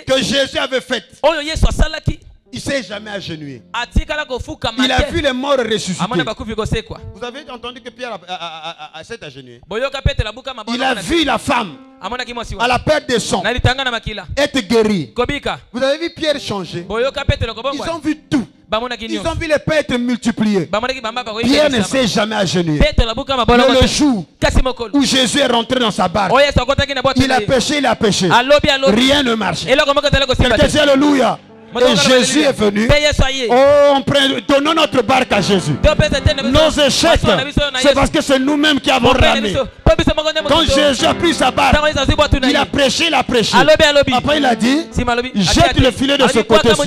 que Jésus avait fait. Il ne s'est jamais agenouillé. Il a vu les morts ressusciter. Vous avez entendu que Pierre s'est agenouillé. Il a vu la femme à la perte de sang être guérie. Vous avez vu Pierre changer. Ils ont vu tout. Ils ont vu les pains être multipliés. Pierre ne s'est jamais agenouillé. Mais le jour où Jésus est rentré dans sa barque, il a péché. Rien ne marchait. Quelqu'un dit alléluia. Et Jésus est venu. Oh, donnons notre barque à Jésus. Nos échecs, c'est parce que c'est nous-mêmes qui avons ramé. Quand Jésus a pris sa barque, il a prêché. Après il a dit, jette le filet de ce côté-ci.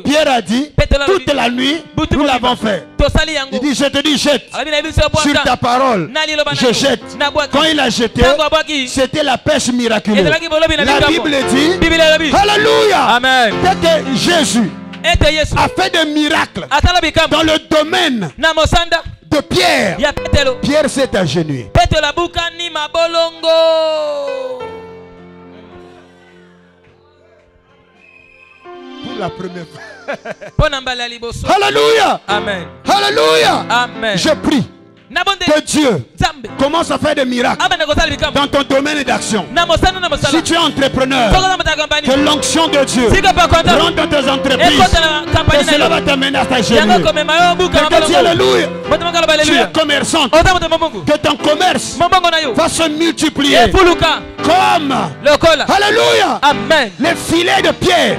Pierre a dit, toute la nuit, nous l'avons fait. Il dit, je te dis, jette. Sur ta parole, je jette. Quand il a jeté, c'était la pêche miraculeuse. La Bible dit, alléluia. Amen. Jésus a fait des miracles dans le domaine de Pierre. Pierre s'est agenouillé. Pour la première fois. Alléluia. Amen. Alléluia. Amen. Je prie que Dieu commence à faire des miracles dans ton domaine d'action. Si tu es entrepreneur, que l'onction de Dieu rentre dans tes entreprises et cela va t'amener à t'agenouiller. Que Dieu, alléluia. Tu es commerçante, que ton commerce va se multiplier comme, alléluia, les filets de pierre.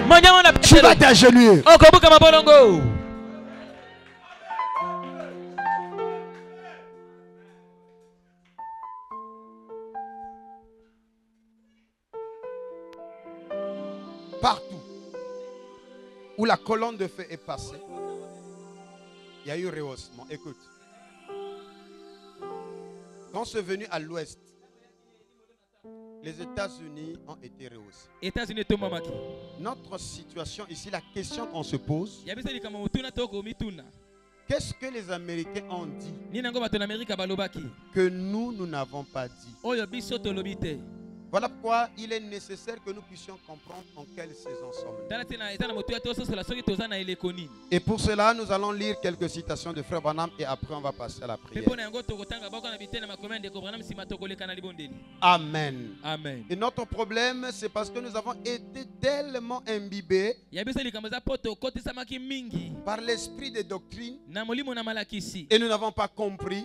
Tu vas t'agenouiller. Partout où la colonne de feu est passée, il y a eu rehaussement. Écoute, quand c'est venu à l'ouest, les États-Unis ont été rehaussés. Notre situation ici, la question qu'on se pose, qu'est-ce que les Américains ont dit que nous n'avons pas dit? Voilà pourquoi il est nécessaire que nous puissions comprendre en quelle saison sommes-nous. Et pour cela, nous allons lire quelques citations de Frère Branham et après on va passer à la prière. Amen. Amen. Et notre problème, c'est parce que nous avons été tellement imbibés par l'esprit des doctrines et nous n'avons pas compris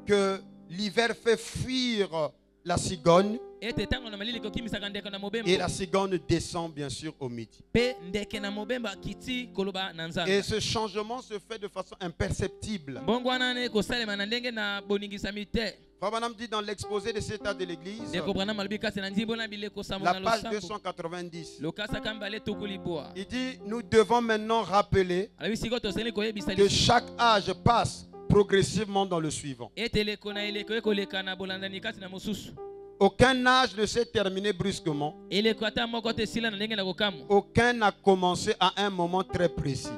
que l'hiver fait fuir la cigogne et la cigogne descend bien sûr au midi. Et ce changement se fait de façon imperceptible. Frère Branham dit dans l'exposé de cet état de l'église, la page 290, il dit nous devons maintenant rappeler que chaque âge passe progressivement dans le suivant. Aucun âge ne s'est terminé brusquement. Aucun n'a commencé à un moment très précis.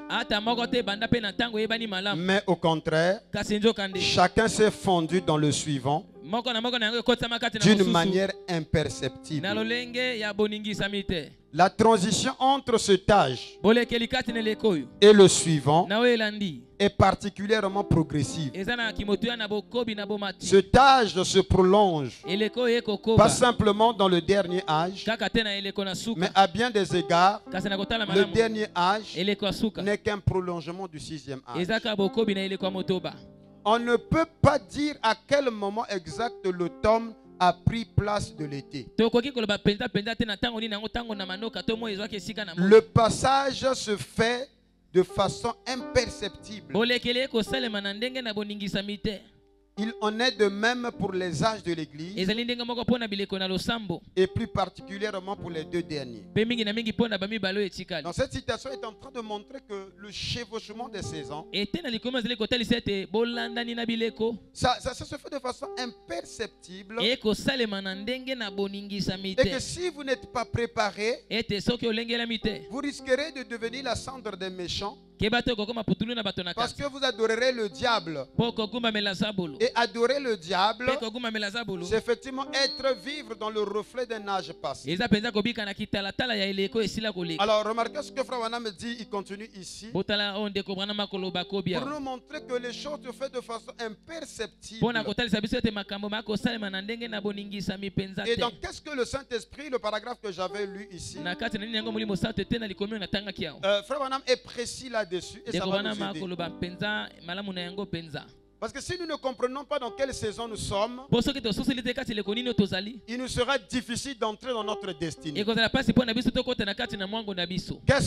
Mais au contraire, chacun s'est fondu dans le suivant d'une manière imperceptible. La transition entre cet âge et le suivant est particulièrement progressive. Cet âge se prolonge pas simplement dans le dernier âge, mais à bien des égards, le dernier âge n'est qu'un prolongement du sixième âge. On ne peut pas dire à quel moment exact l'automne a pris place de l'été. Le passage se fait de façon imperceptible. Il en est de même pour les âges de l'église et plus particulièrement pour les deux derniers. Donc cette citation est en train de montrer que le chevauchement des saisons, ça se fait de façon imperceptible et que si vous n'êtes pas préparé, vous risquerez de devenir la cendre des méchants. Parce que vous adorerez le diable. Et adorer le diable, c'est effectivement vivre dans le reflet d'un âge passé. Alors remarquez ce que Frère Branham me dit, il continue ici. Pour nous montrer que les choses se font de façon imperceptible. Et donc qu'est-ce que le Saint-Esprit, le paragraphe que j'avais lu ici, Frère Branham est précis là. là-dessus et ça va nous aider. Parce que si nous ne comprenons pas dans quelle saison nous sommes, il nous sera difficile d'entrer dans notre destinée. Qu'est-ce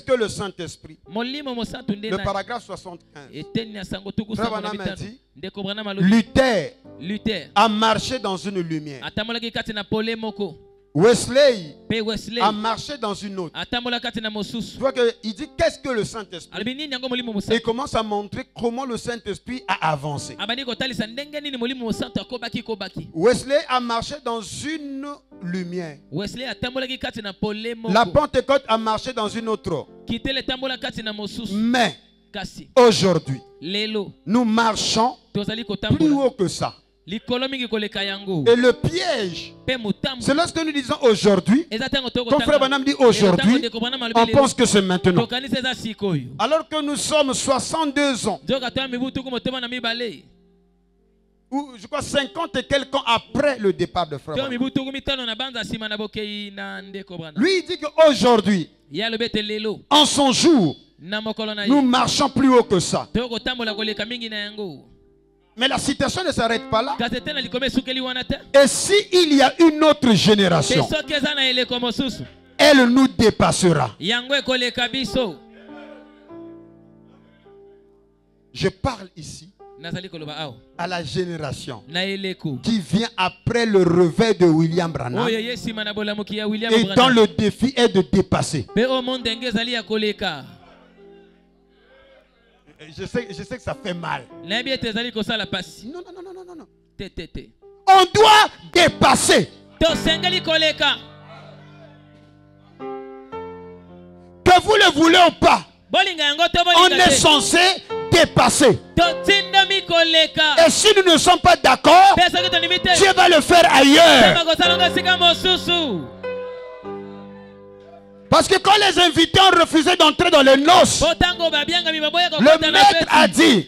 que le Saint-Esprit? Le paragraphe 75. Frère Branham a dit, Luther a marché dans une lumière. Wesley a marché dans une autre. Tu vois qu'il dit qu'est-ce que le Saint-Esprit? Et il commence à montrer comment le Saint-Esprit a avancé. Wesley a marché dans une lumière. La Pentecôte a marché dans une autre. Mais aujourd'hui, nous marchons plus haut que ça. Et le piège, c'est lorsque nous disons aujourd'hui, quand Frère Branham dit aujourd'hui, on pense que c'est maintenant. Alors que nous sommes 62 ans, ou je crois 50 et quelques ans après le départ de Frère Branham. Lui il dit qu'aujourd'hui, en son jour, nous marchons plus haut que ça. Mais la citation ne s'arrête pas là. Et s'il y a une autre génération, elle nous dépassera. Je parle ici à la génération qui vient après le réveil de William Branham et dont le défi est de dépasser. Je sais que ça fait mal. Non. On doit dépasser. Que vous le voulez ou pas, on est censé dépasser. Et si nous ne sommes pas d'accord, Dieu va le faire ailleurs. Parce que quand les invités ont refusé d'entrer dans les noces, le maître a dit,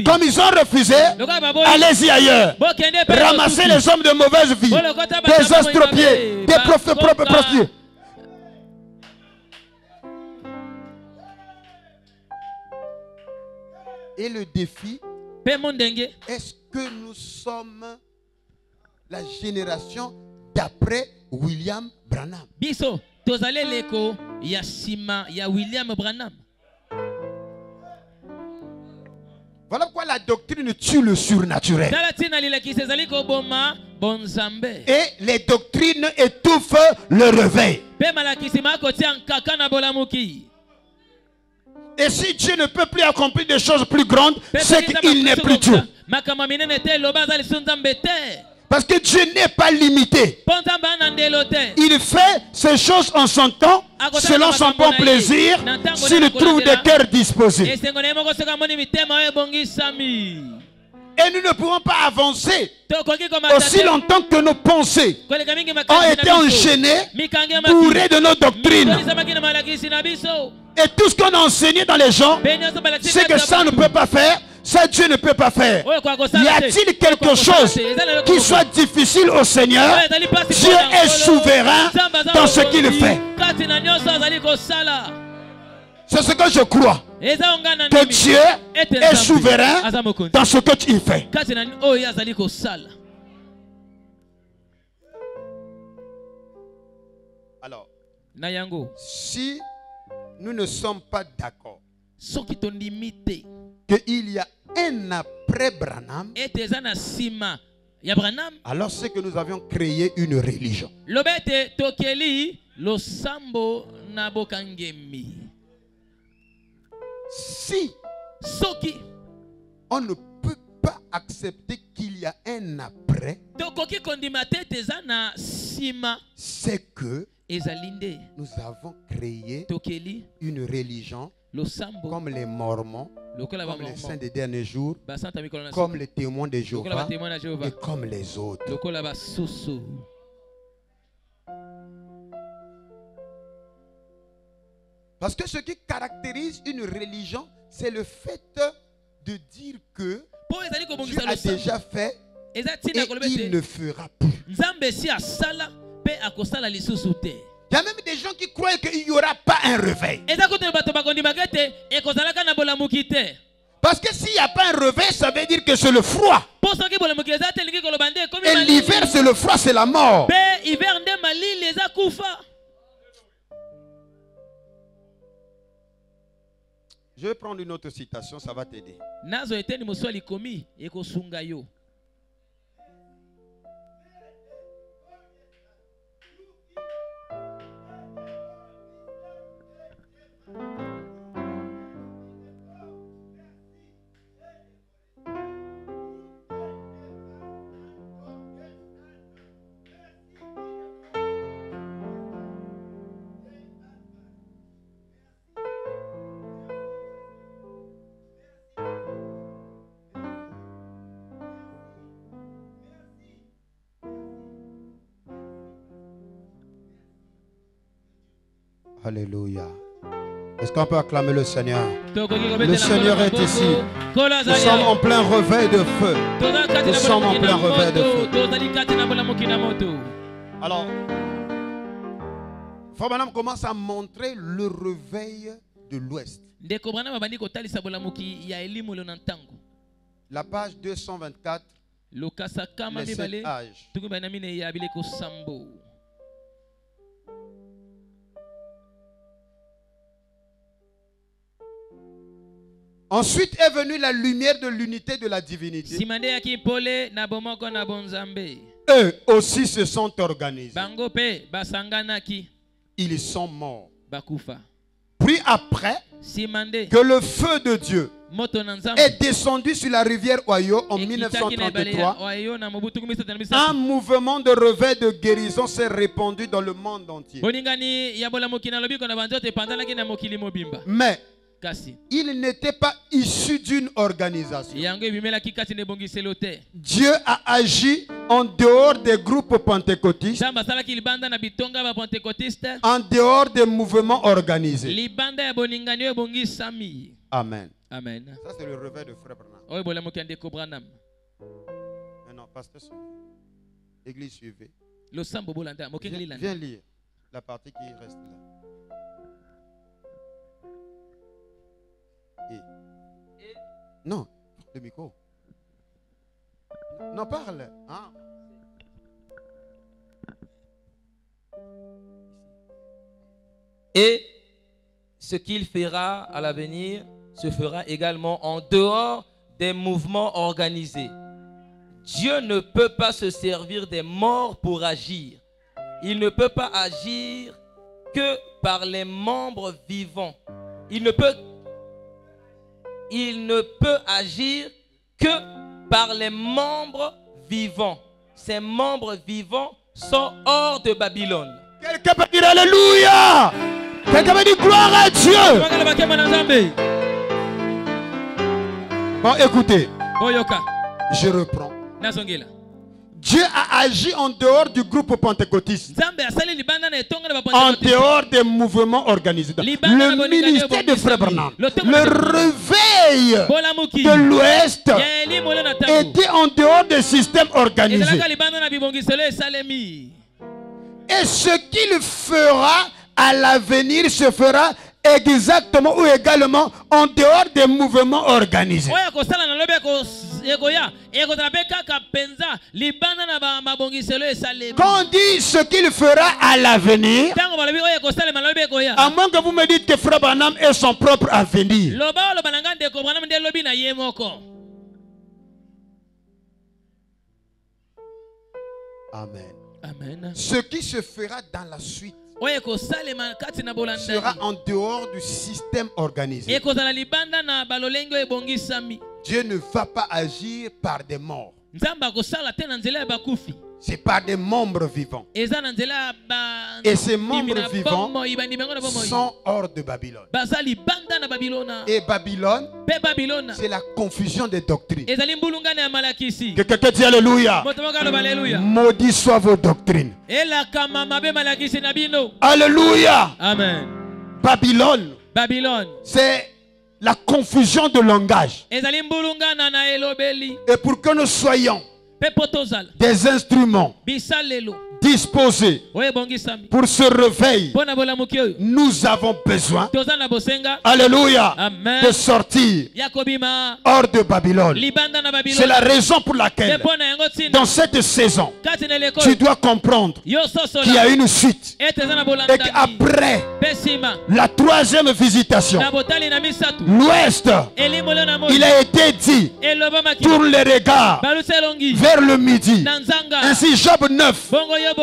comme ils ont refusé, allez-y ailleurs. Ramassez les hommes de mauvaise vie, des estropiés, des prostituées. Et le défi, est-ce que nous sommes la génération d'après William Branham? Voilà pourquoi la doctrine tue le surnaturel. Et les doctrines étouffent le réveil. Et si Dieu ne peut plus accomplir des choses plus grandes, c'est qu'il n'est plus Dieu. Parce que Dieu n'est pas limité. Il fait ces choses en son temps, selon son bon plaisir, s'il trouve des cœurs disposés. Et nous ne pouvons pas avancer aussi longtemps que nos pensées ont été enchaînées, bourrées de nos doctrines. Et tout ce qu'on a enseigné dans les gens, c'est que ça ne peut pas faire. Ça, Dieu ne peut pas faire. Y a-t-il quelque chose qui soit difficile au Seigneur? Dieu est souverain dans ce qu'il fait. C'est ce que je crois. Que Dieu est souverain dans ce que tu fais. Alors, si nous ne sommes pas d'accord qu'il y a un après Branham, alors c'est que nous avions créé une religion. Si on ne peut pas accepter qu'il y a un après, c'est que nous avons créé une religion comme les Mormons, comme les saints des derniers jours, comme les témoins de Jéhovah et comme les autres. Parce que ce qui caractérise une religion, c'est le fait de dire que Dieu a déjà fait et il ne fera plus. Il y a même des gens qui croient qu'il n'y aura pas un réveil. Parce que s'il n'y a pas un réveil, ça veut dire que c'est le froid. Et l'hiver, c'est le froid, c'est la mort. Je vais prendre une autre citation, ça va t'aider. Alléluia. Est-ce qu'on peut acclamer le Seigneur? Le Seigneur est ici. Nous sommes en plein réveil de feu. Nous sommes en plein réveil de feu. Alors, Frère Branham commence à montrer le réveil de l'Ouest. La page 224. Les 7 âges. Ensuite est venue la lumière de l'unité de la divinité. Eux aussi se sont organisés. Ils sont morts. Puis après que le feu de Dieu est descendu sur la rivière Ohio en 1933, un mouvement de réveil de guérison s'est répandu dans le monde entier. Mais il n'était pas issu d'une organisation. Dieu a agi en dehors des groupes pentecôtistes, en dehors des mouvements organisés. Amen. Amen. Ça, c'est le réveil de Frère Branham. Maintenant, pasteur, l'église suivez. Viens lire la partie qui reste là. Non, le micro. Non, parle. Hein? Et ce qu'il fera à l'avenir se fera également en dehors des mouvements organisés. Dieu ne peut pas se servir des morts pour agir. Il ne peut pas agir que par les membres vivants. Il ne peut agir que par les membres vivants. Ces membres vivants sont hors de Babylone. Quelqu'un peut dire Alléluia. Quelqu'un peut dire gloire à Dieu. Bon, écoutez. Je reprends. Dieu a agi en dehors du groupe pentecôtiste, en dehors des mouvements organisés. Le ministère de Frère Branham, le réveil de l'Ouest était en dehors des systèmes organisés. Et ce qu'il fera à l'avenir se fera exactement ou également en dehors des mouvements organisés. Quand on dit ce qu'il fera à l'avenir, à moins que vous me dites que Frère Branham est son propre avenir. Amen. Amen. Ce qui se fera dans la suite sera en dehors du système organisé. Dieu ne va pas agir par des morts. C'est par des membres vivants. Et ces membres vivants sont hors de Babylone. Et Babylone, c'est la confusion des doctrines. Que quelqu'un dit Alléluia. Maudit soient vos doctrines. Alléluia. Amen. Babylone, c'est la confusion de langage. Et pour que nous soyons des instruments disposé pour ce réveil, nous avons besoin, alléluia, de sortir hors de Babylone. C'est la raison pour laquelle, dans cette saison, tu dois comprendre qu'il y a une suite. Et qu'après la troisième visitation, l'Ouest, il a été dit, tourne les regards vers le midi. Ainsi Job 9,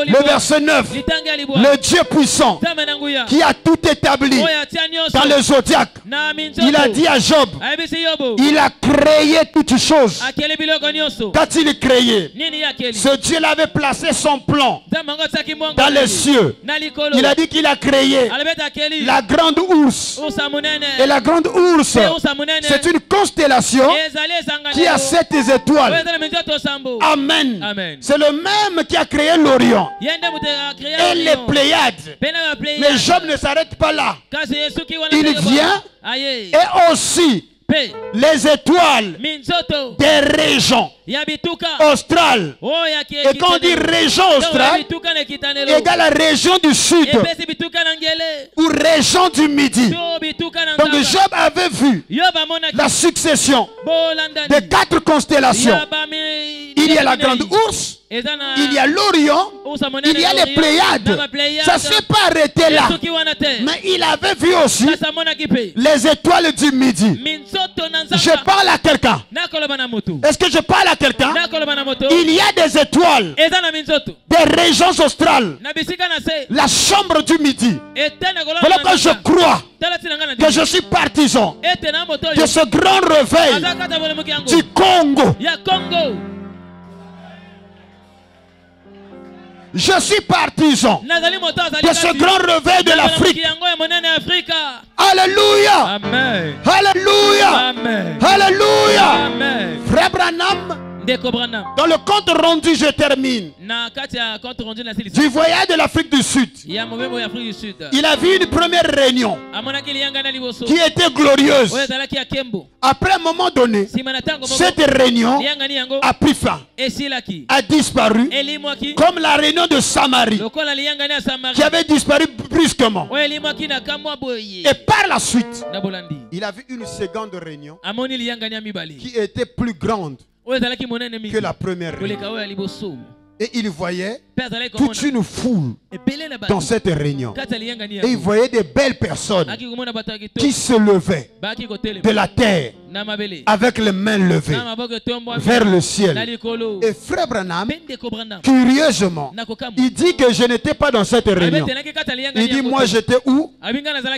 le verset 9, le Dieu puissant qui a tout établi dans le zodiaque, il a dit à Job, il a créé toutes choses. Quand il créé, ce Dieu l'avait placé son plan dans les cieux. Il a dit qu'il a créé la grande ours. Et la grande ours, c'est une constellation qui a 7 étoiles. Amen. C'est le même qui a créé l'Orient et les Pléiades. Mais Job ne s'arrête pas là. Il vient et aussi les étoiles des régions australes. Et quand on dit région australe, égale la région du sud ou région du midi. Donc Job avait vu la succession des 4 constellations. Il y a la grande ours, il y a l'Orient, il y a les Pléiades. Ça ne s'est pas arrêté là. Mais il avait vu aussi les étoiles du midi. Je parle à quelqu'un. Est-ce que je parle à quelqu'un? Il y a des étoiles, des régions australes, la chambre du midi. Voilà quand je crois que je suis partisan de ce grand réveil du Congo. Je suis partisan de ce grand réveil de l'Afrique. Alléluia. Amen. Alléluia. Amen. Alléluia. Amen. Frère Branham, dans le compte rendu, je termine, du voyage de l'Afrique du Sud, il a vu une première réunion qui était glorieuse. Après un moment donné, cette réunion a pris fin, a disparu, comme la réunion de Samarie qui avait disparu brusquement. Et par la suite, il a vu une seconde réunion qui était plus grande que la première réunion. Et il voyait toute une foule dans cette réunion. Et il voyait des belles personnes qui se levaient de la terre avec les mains levées vers le ciel. Et Frère Branham, curieusement, il dit que je n'étais pas dans cette réunion. Il dit, moi j'étais où?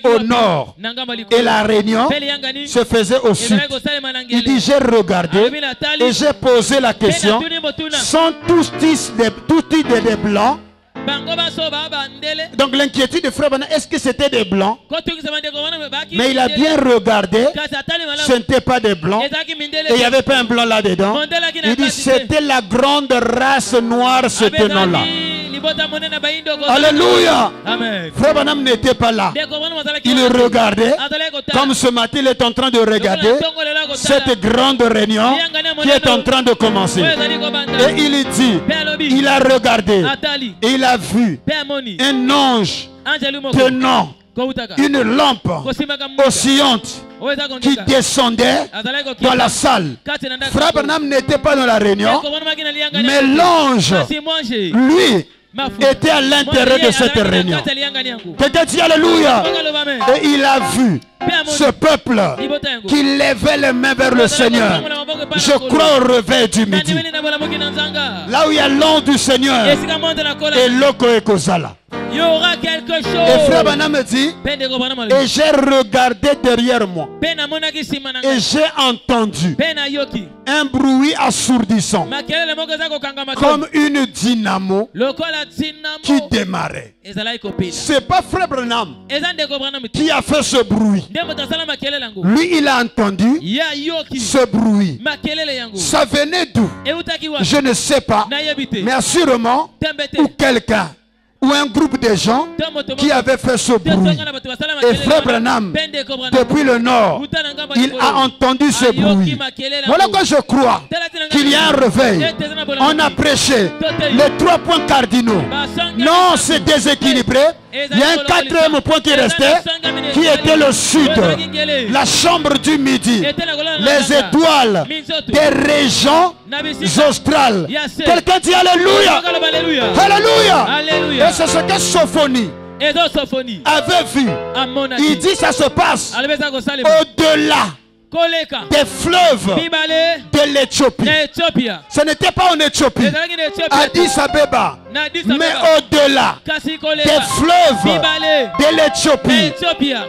Au nord. Et la réunion se faisait au sud. Il dit, j'ai regardé et j'ai posé la question, sont tous des blancs? Donc l'inquiétude de Frère Branham, est-ce que c'était des blancs? Mais il a bien regardé, ce n'était pas des blancs. Et il n'y avait pas un blanc là-dedans. Il dit c'était la grande race noire, ce tenant-là. Alléluia. Frère Branham n'était pas là. Il regardait, comme ce matin il est en train de regarder cette grande réunion qui est en train de commencer. Et il dit, il a regardé et il a vu un ange tenant une lampe oscillante qui descendait dans la salle. Frère Branham n'était pas dans la réunion, mais l'ange, lui, était à l'intérieur de cette réunion. Quelqu'un dit Alléluia. Et il a vu ce peuple qui levait les mains vers le Seigneur. Je crois au réveil du midi, là où il y a l'onde du Seigneur et l'oko et kozala. Il y aura quelque chose. Et Frère Branham me dit, et j'ai regardé derrière moi et j'ai entendu un bruit assourdissant comme une dynamo qui démarrait. C'est pas Frère Branham qui a fait ce bruit. Lui, il a entendu ce bruit. Ça venait d'où? Je ne sais pas, mais assurément où quelqu'un ou un groupe de gens qui avaient fait ce bruit. Et Frère Branham, depuis le nord, il a entendu ce bruit. Voilà quand je crois qu'il y a un réveil. On a prêché les 3 points cardinaux. Non, c'est déséquilibré. Il y a un 4e point qui restait, qui était le sud, la chambre du midi, les étoiles des régions australes. Quelqu'un dit Alléluia. Alléluia. Et c'est ce que Sophonie avait vu. Il dit ça se passe au-delà des fleuves de l'Éthiopie. Ce n'était pas en Éthiopie, Addis Abeba, mais au-delà des fleuves de l'Éthiopie.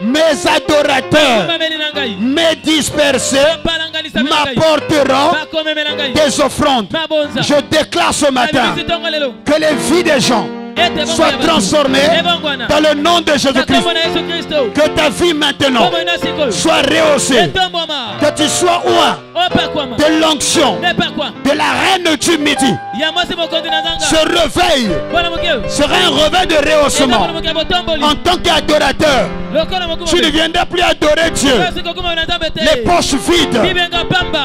Mes adorateurs, mes dispersés, m'apporteront des offrandes. Je déclare ce matin que les vies des gens soient transformées dans le nom de Jésus-Christ. Que ta vie maintenant soit rehaussée. Que tu sois loin de l'onction de la reine du midi. Ce réveil sera un réveil de rehaussement. En tant qu'adorateur, tu ne viendras plus adorer Dieu les poches vides,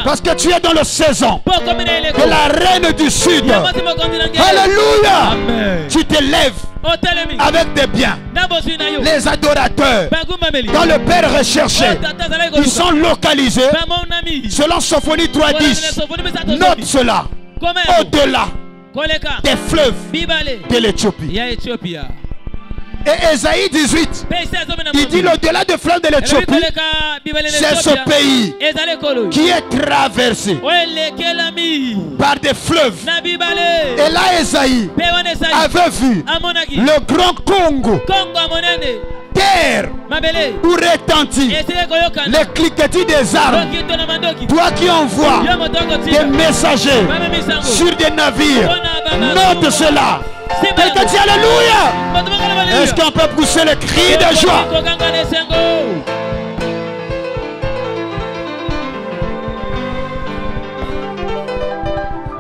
parce que tu es dans le saison de la reine du sud. Alléluia. Tu te lèves avec des biens. Les adorateurs dans le Père recherché, ils sont localisés selon Sophonie 3.10. Note cela. Au-delà des fleuves de l'Éthiopie. Et Ésaïe 18, il dit l'au-delà des fleuves de l'Éthiopie, c'est ce pays qui est traversé par des fleuves. Et là Ésaïe avait vu le grand Congo, terre où retentit les cliquetis des arbres. Toi qui envoies des messagers sur des navires, note cela. Quelqu'un dit Alléluia. Est-ce qu'on peut pousser le cri de joie?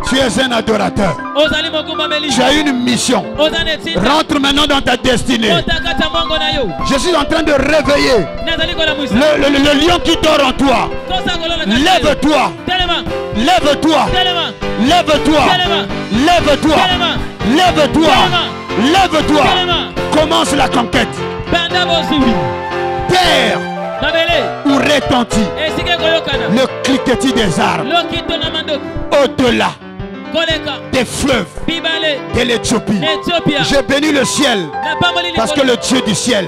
Tu es un adorateur. Tu as une mission. Rentre maintenant dans ta destinée. Je suis en train de réveiller le lion qui dort en toi. Lève-toi. Lève-toi. Lève-toi. Lève-toi. Lève-toi. Lève-toi. Commence la conquête. Terre où retentit le cliquetis des arbres. Au-delà des fleuves de l'Éthiopie. Je bénis le ciel parce que le Dieu du ciel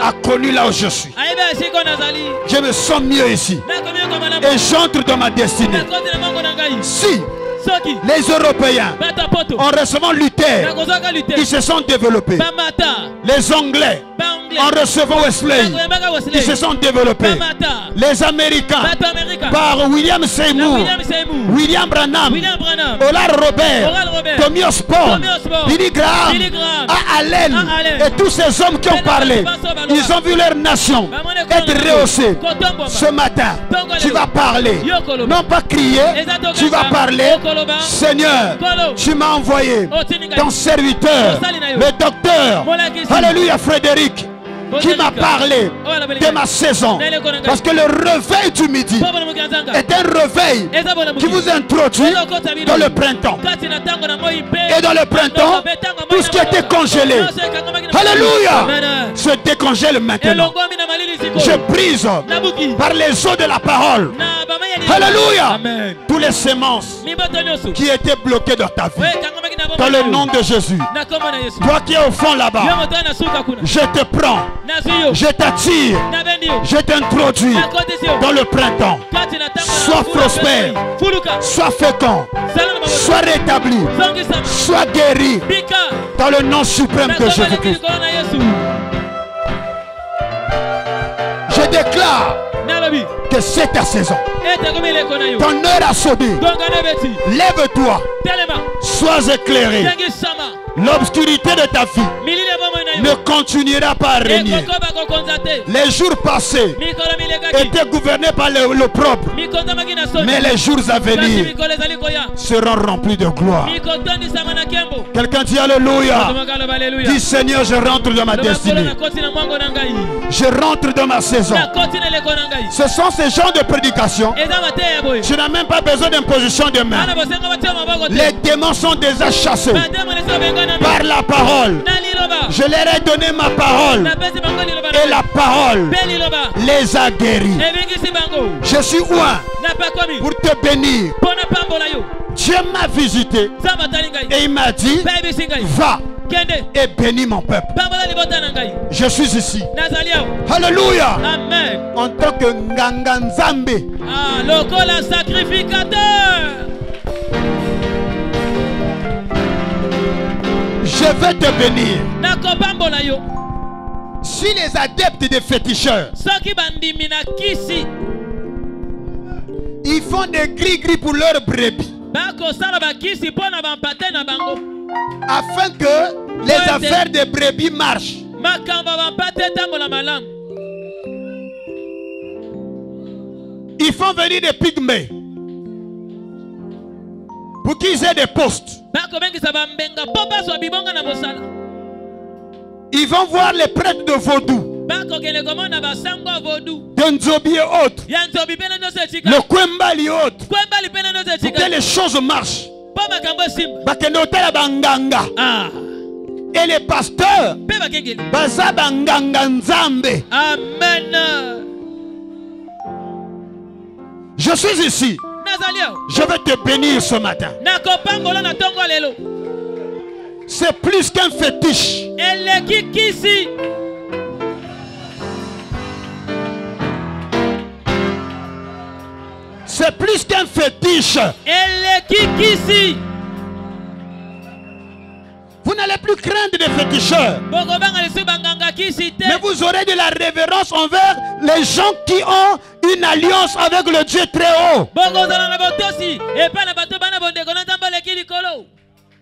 a connu là où je suis. Je me sens mieux ici et j'entre dans ma destinée. Si les Européens, en recevant Luther, ils se sont développés. Les Anglais, en recevant Wesley, ils se sont développés. Les Américains, par William Seymour, William Branham, Oral Robert, Tommy Osborne, Billy Graham, Allen et tous ces hommes qui ont parlé, ils ont vu leur nation être rehaussée. Ce matin, tu vas parler, non pas crier, tu vas parler. Seigneur, tu m'as envoyé ton serviteur, le docteur, alléluia Frédéric, qui m'a parlé de ma saison. Parce que le réveil du midi est un réveil qui vous introduit dans le printemps. Et dans le printemps, tout ce qui était congelé, alléluia, se décongèle maintenant. Je brise par les eaux de la parole, alléluia, tous les semences qui étaient bloquées dans ta vie. Dans le nom de Jésus. Toi qui es au fond là-bas, je te prends, je t'attire, je t'introduis dans le printemps. Sois prospère, sois fécond, sois rétabli, sois guéri dans le nom suprême de Jésus-Christ. Je déclare que c'est ta saison. Ton heure a sonné. Lève-toi. Sois éclairé. L'obscurité de ta vie ne continuera pas à régner. Les jours passés étaient gouvernés par l'opprobre, mais les jours à venir seront remplis de gloire. Quelqu'un dit Alléluia. Dis Seigneur, je rentre dans ma destinée. Je rentre dans ma saison. Ce sont ces genres de prédications. Tu n'as même pas besoin d'imposition de main. Les démons sont déjà chassés par la parole. Je leur ai donné ma parole et la parole les a guéris. Je suis loin pour te bénir. Dieu m'a visité et il m'a dit va et bénis mon peuple. Je suis ici. Alléluia. Amen. En tant que Nganga Nzambe. Le sacrificateur. Je vais te bénir. Si les adeptes des féticheurs, ils font des gris-gris pour leurs brebis, afin que les affaires des brebis marchent, ils font venir des pygmées pour qu'ils aient des postes. Ils vont voir les prêtres de vaudou, de Nzobi et autres, le Kwembali et autres, pour que les choses marchent. Et les pasteurs, Amen. Je suis ici. Je vais te bénir ce matin. C'est plus qu'un fétiche. C'est plus qu'un fétiche. Vous n'allez plus craindre des féticheurs, mais vous aurez de la révérence envers les gens qui ont une alliance avec le Dieu très haut.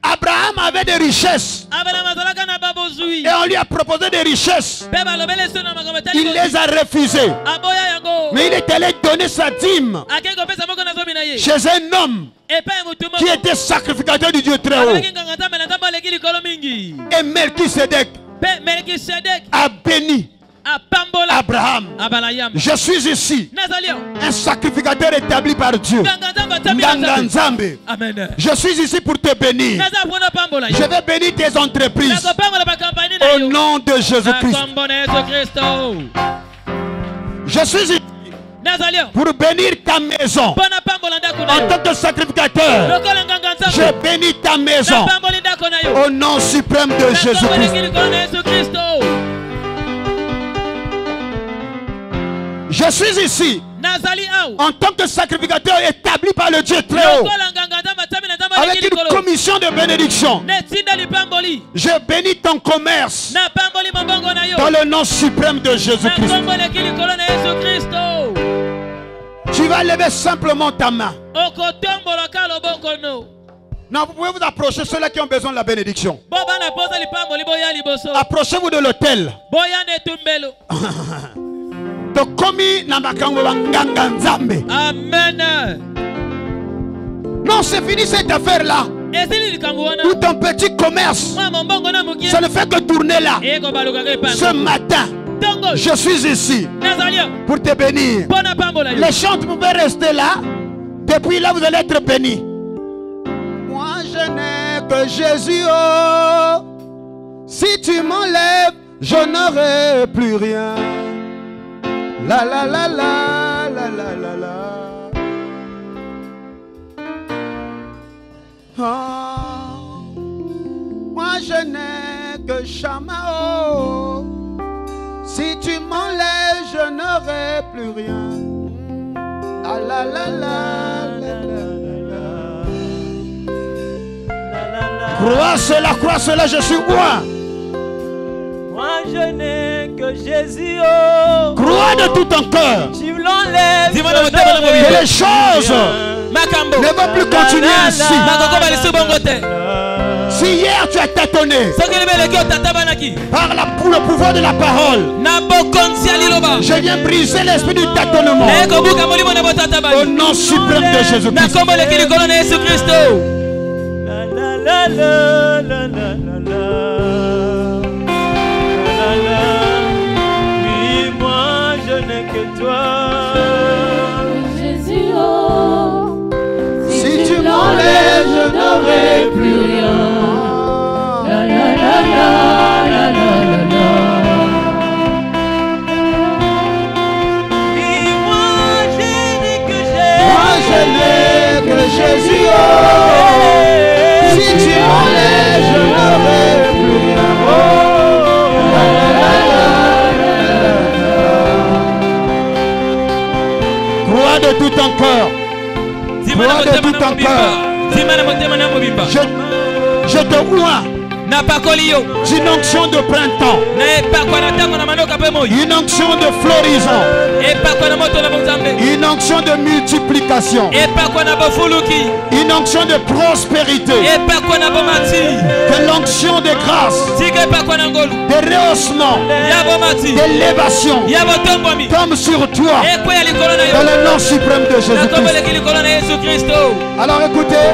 Abraham avait des richesses et on lui a proposé des richesses. Il les a refusées, mais il est allé donner sa dîme chez un homme qui était sacrificateur du Dieu très haut. Et Melchisedec a béni Abraham. Je suis ici, un sacrificateur établi par Dieu. Je suis ici pour te bénir. Je vais bénir tes entreprises au nom de Jésus-Christ. Je suis ici pour bénir ta maison. En tant que sacrificateur, je bénis ta maison au nom suprême de Jésus-Christ. Je suis ici en tant que sacrificateur établi par le Dieu très haut, avec une commission de bénédiction. Je bénis ton commerce dans le nom suprême de Jésus-Christ. Tu vas lever simplement ta main. Non, vous pouvez vous approcher, ceux-là qui ont besoin de la bénédiction. Approchez-vous de l'autel. Amen. Non, c'est fini cette affaire-là. Tout ton petit commerce, ça ne fait que tourner là. Ce matin, je suis ici pour te bénir. Les chants, vous pouvez rester là. Depuis là, vous allez être bénis. Moi, je n'ai que Jésus. Oh. Si tu m'enlèves, je n'aurai plus rien. La la la la la la la la. Oh, moi je n'ai que Chamao. Si tu m'enlèves, je n'aurai plus rien. La la la la la la. Crois cela, je suis roi. Moi je n'ai que Jésus. Oh. Crois de tout ton cœur. Tu l'enlèves. Que les choses ne vont plus continuer ainsi. Si hier tu as tâtonné par le pouvoir de la parole, je viens briser l'esprit du tâtonnement au nom suprême de Jésus-Christ. Oui, moi je n'ai que toi, Jésus. Oh, si tu m'enlèves, je n'aurai plus rien. La la la la la la la la. oui, moi je n'ai que Jésus. Moi je n'ai que Jésus. Oh, si tu m'enlèves, je n'aurai plus rien. Oh, la la la la. Crois de tout ton cœur. Crois de tout ton cœur. Je te vois. Une onction de printemps, une onction de floraison, une onction de multiplication, une onction de prospérité, de l'onction de grâce, de rehaussement, d'élévation tombe sur toi dans le nom suprême de Jésus-Christ. Alors écoutez,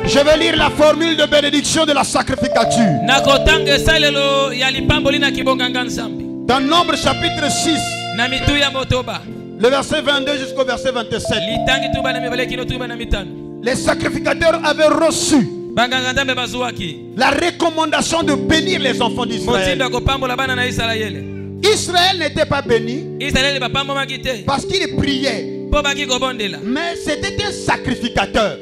je vais lire la formule de bénédiction de la sacrificature. Dans Nombre chapitre 6, le verset 22 jusqu'au verset 27. Les sacrificateurs avaient reçu la recommandation de bénir les enfants d'Israël. Israël n'était pas béni parce qu'il priait. Mais c'était un sacrificateur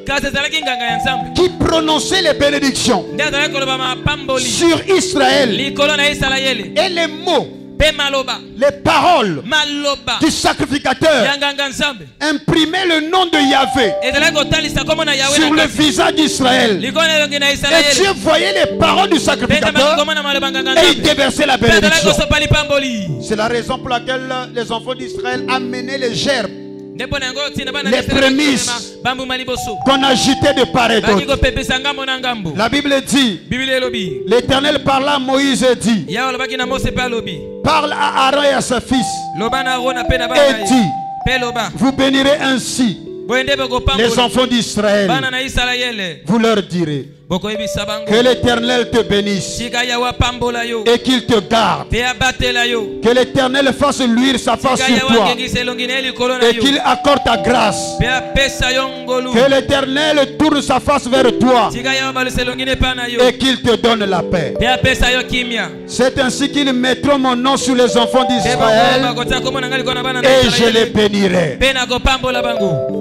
qui prononçait les bénédictions sur Israël. Et les mots, les paroles du sacrificateur imprimaient le nom de Yahvé sur le visage d'Israël. Et Dieu voyait les paroles du sacrificateur et il déversait la bénédiction. C'est la raison pour laquelle les enfants d'Israël amenaient les gerbes, les prémices qu'on agitait de part et d'autre. La Bible dit, l'Éternel parla à Moïse et dit, parle à Aaron et à ses fils et dit, vous bénirez ainsi les enfants d'Israël. Vous leur direz que l'Éternel te bénisse et qu'il te garde. Que l'Éternel fasse luire sa face sur toi et qu'il accorde ta grâce. Que l'Éternel tourne sa face vers toi et qu'il te donne la paix. C'est ainsi qu'ils mettront mon nom sur les enfants d'Israël et je les bénirai.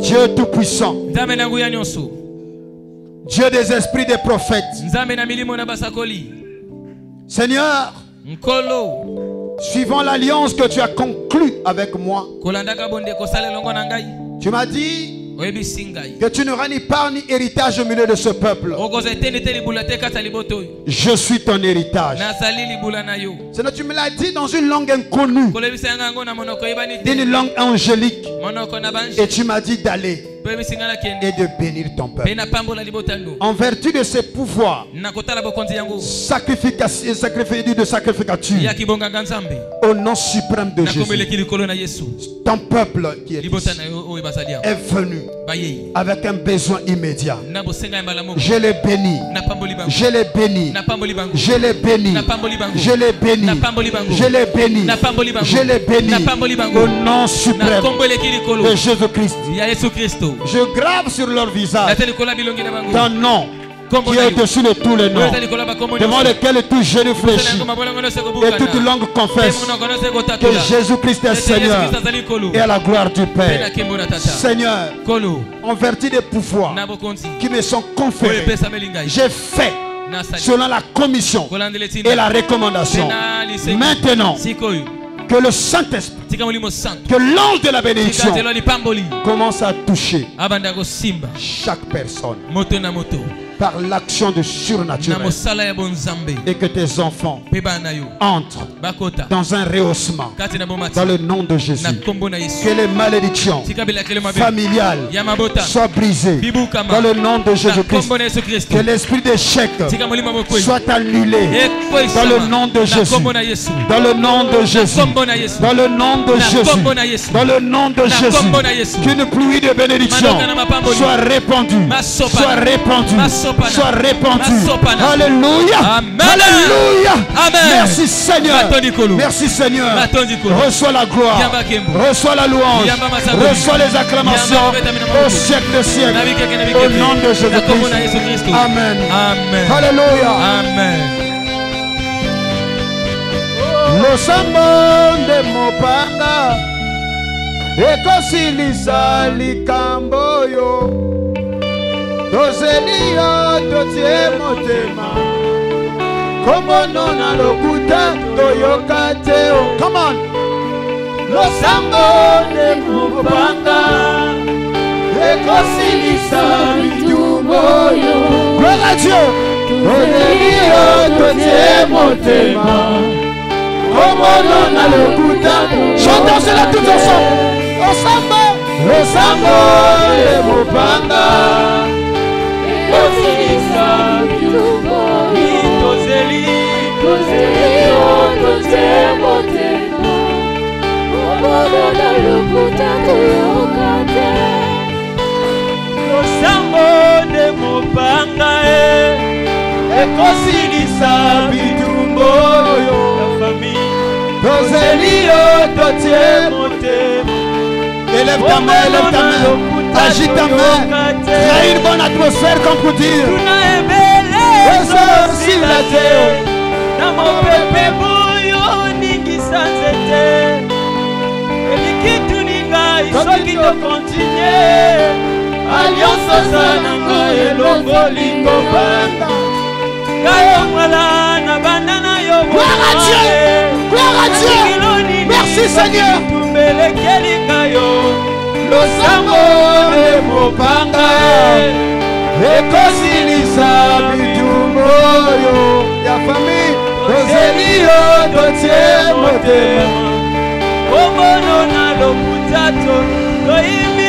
Dieu Tout-Puissant, Dieu des esprits des prophètes, Seigneur, suivant l'alliance que tu as conclue avec moi, tu m'as dit que tu n'auras ni part ni héritage au milieu de ce peuple. Je suis ton héritage. Seigneur, tu me l'as dit dans une langue inconnue, une langue angélique, et tu m'as dit d'aller et de bénir ton peuple. En vertu de ces pouvoirs de sacrificature, au nom suprême de Jésus, ton peuple qui est venu avec un besoin immédiat. Je les bénis, je les bénis, je les bénis, je les bénis, je les bénis, je les bénis au nom suprême de Jésus-Christ. Je grave sur leur visage ton nom qui est au-dessus de tous les noms, devant lequel tout genou fléchit et toute langue confesse que Jésus-Christ est Seigneur et à la gloire du Père. Seigneur, en vertu des pouvoirs qui me sont conférés, j'ai fait selon la commission et la recommandation. Maintenant, que le Saint-Esprit Que l'ange de la bénédiction commence à toucher chaque personne par l'action de surnaturel, et que tes enfants entrent dans un rehaussement dans le nom de Jésus. Que les malédictions familiales soient brisées dans le nom de Jésus-Christ. Que l'esprit d'échec soit annulé dans le nom de Jésus. Dans le nom de Jésus. Dans le nom de Jésus. Dans le nom de Jésus. Qu'une pluie de bénédiction soit répandue. Soit répandue. Soit répandue. Alléluia. Alléluia. Merci Seigneur. Merci Seigneur. Reçois la gloire. Reçois la louange. Reçois les acclamations au siècle de siècle. Au nom de Jésus-Christ. Amen. Amen. Alléluia. Amen. Losambo de mopanga ekosilisa likambo yo tozeli yo totie motema kombono na lokuta toyoka te o. Come on. Losambo de mopanga ekosilisa likambo yo. Gloire à Dieu. Tozeli yo totie motema. Chantons cela tous ensemble. Le sambo de mopanga ekosilisa likambo yo tozeli totie motema kombono na lokuta toyoka te. Le sambo de mopanga ekosilisa likambo yo famille. Élève ta main, agite ta main, crée une bonne atmosphère comme pour dire gloire à Dieu, gloire à Dieu. Merci Seigneur. Le sambo de mopanga ekosilisa bitumbo yo ya famille tozeli yo totie motema kombono na lokuta toyimi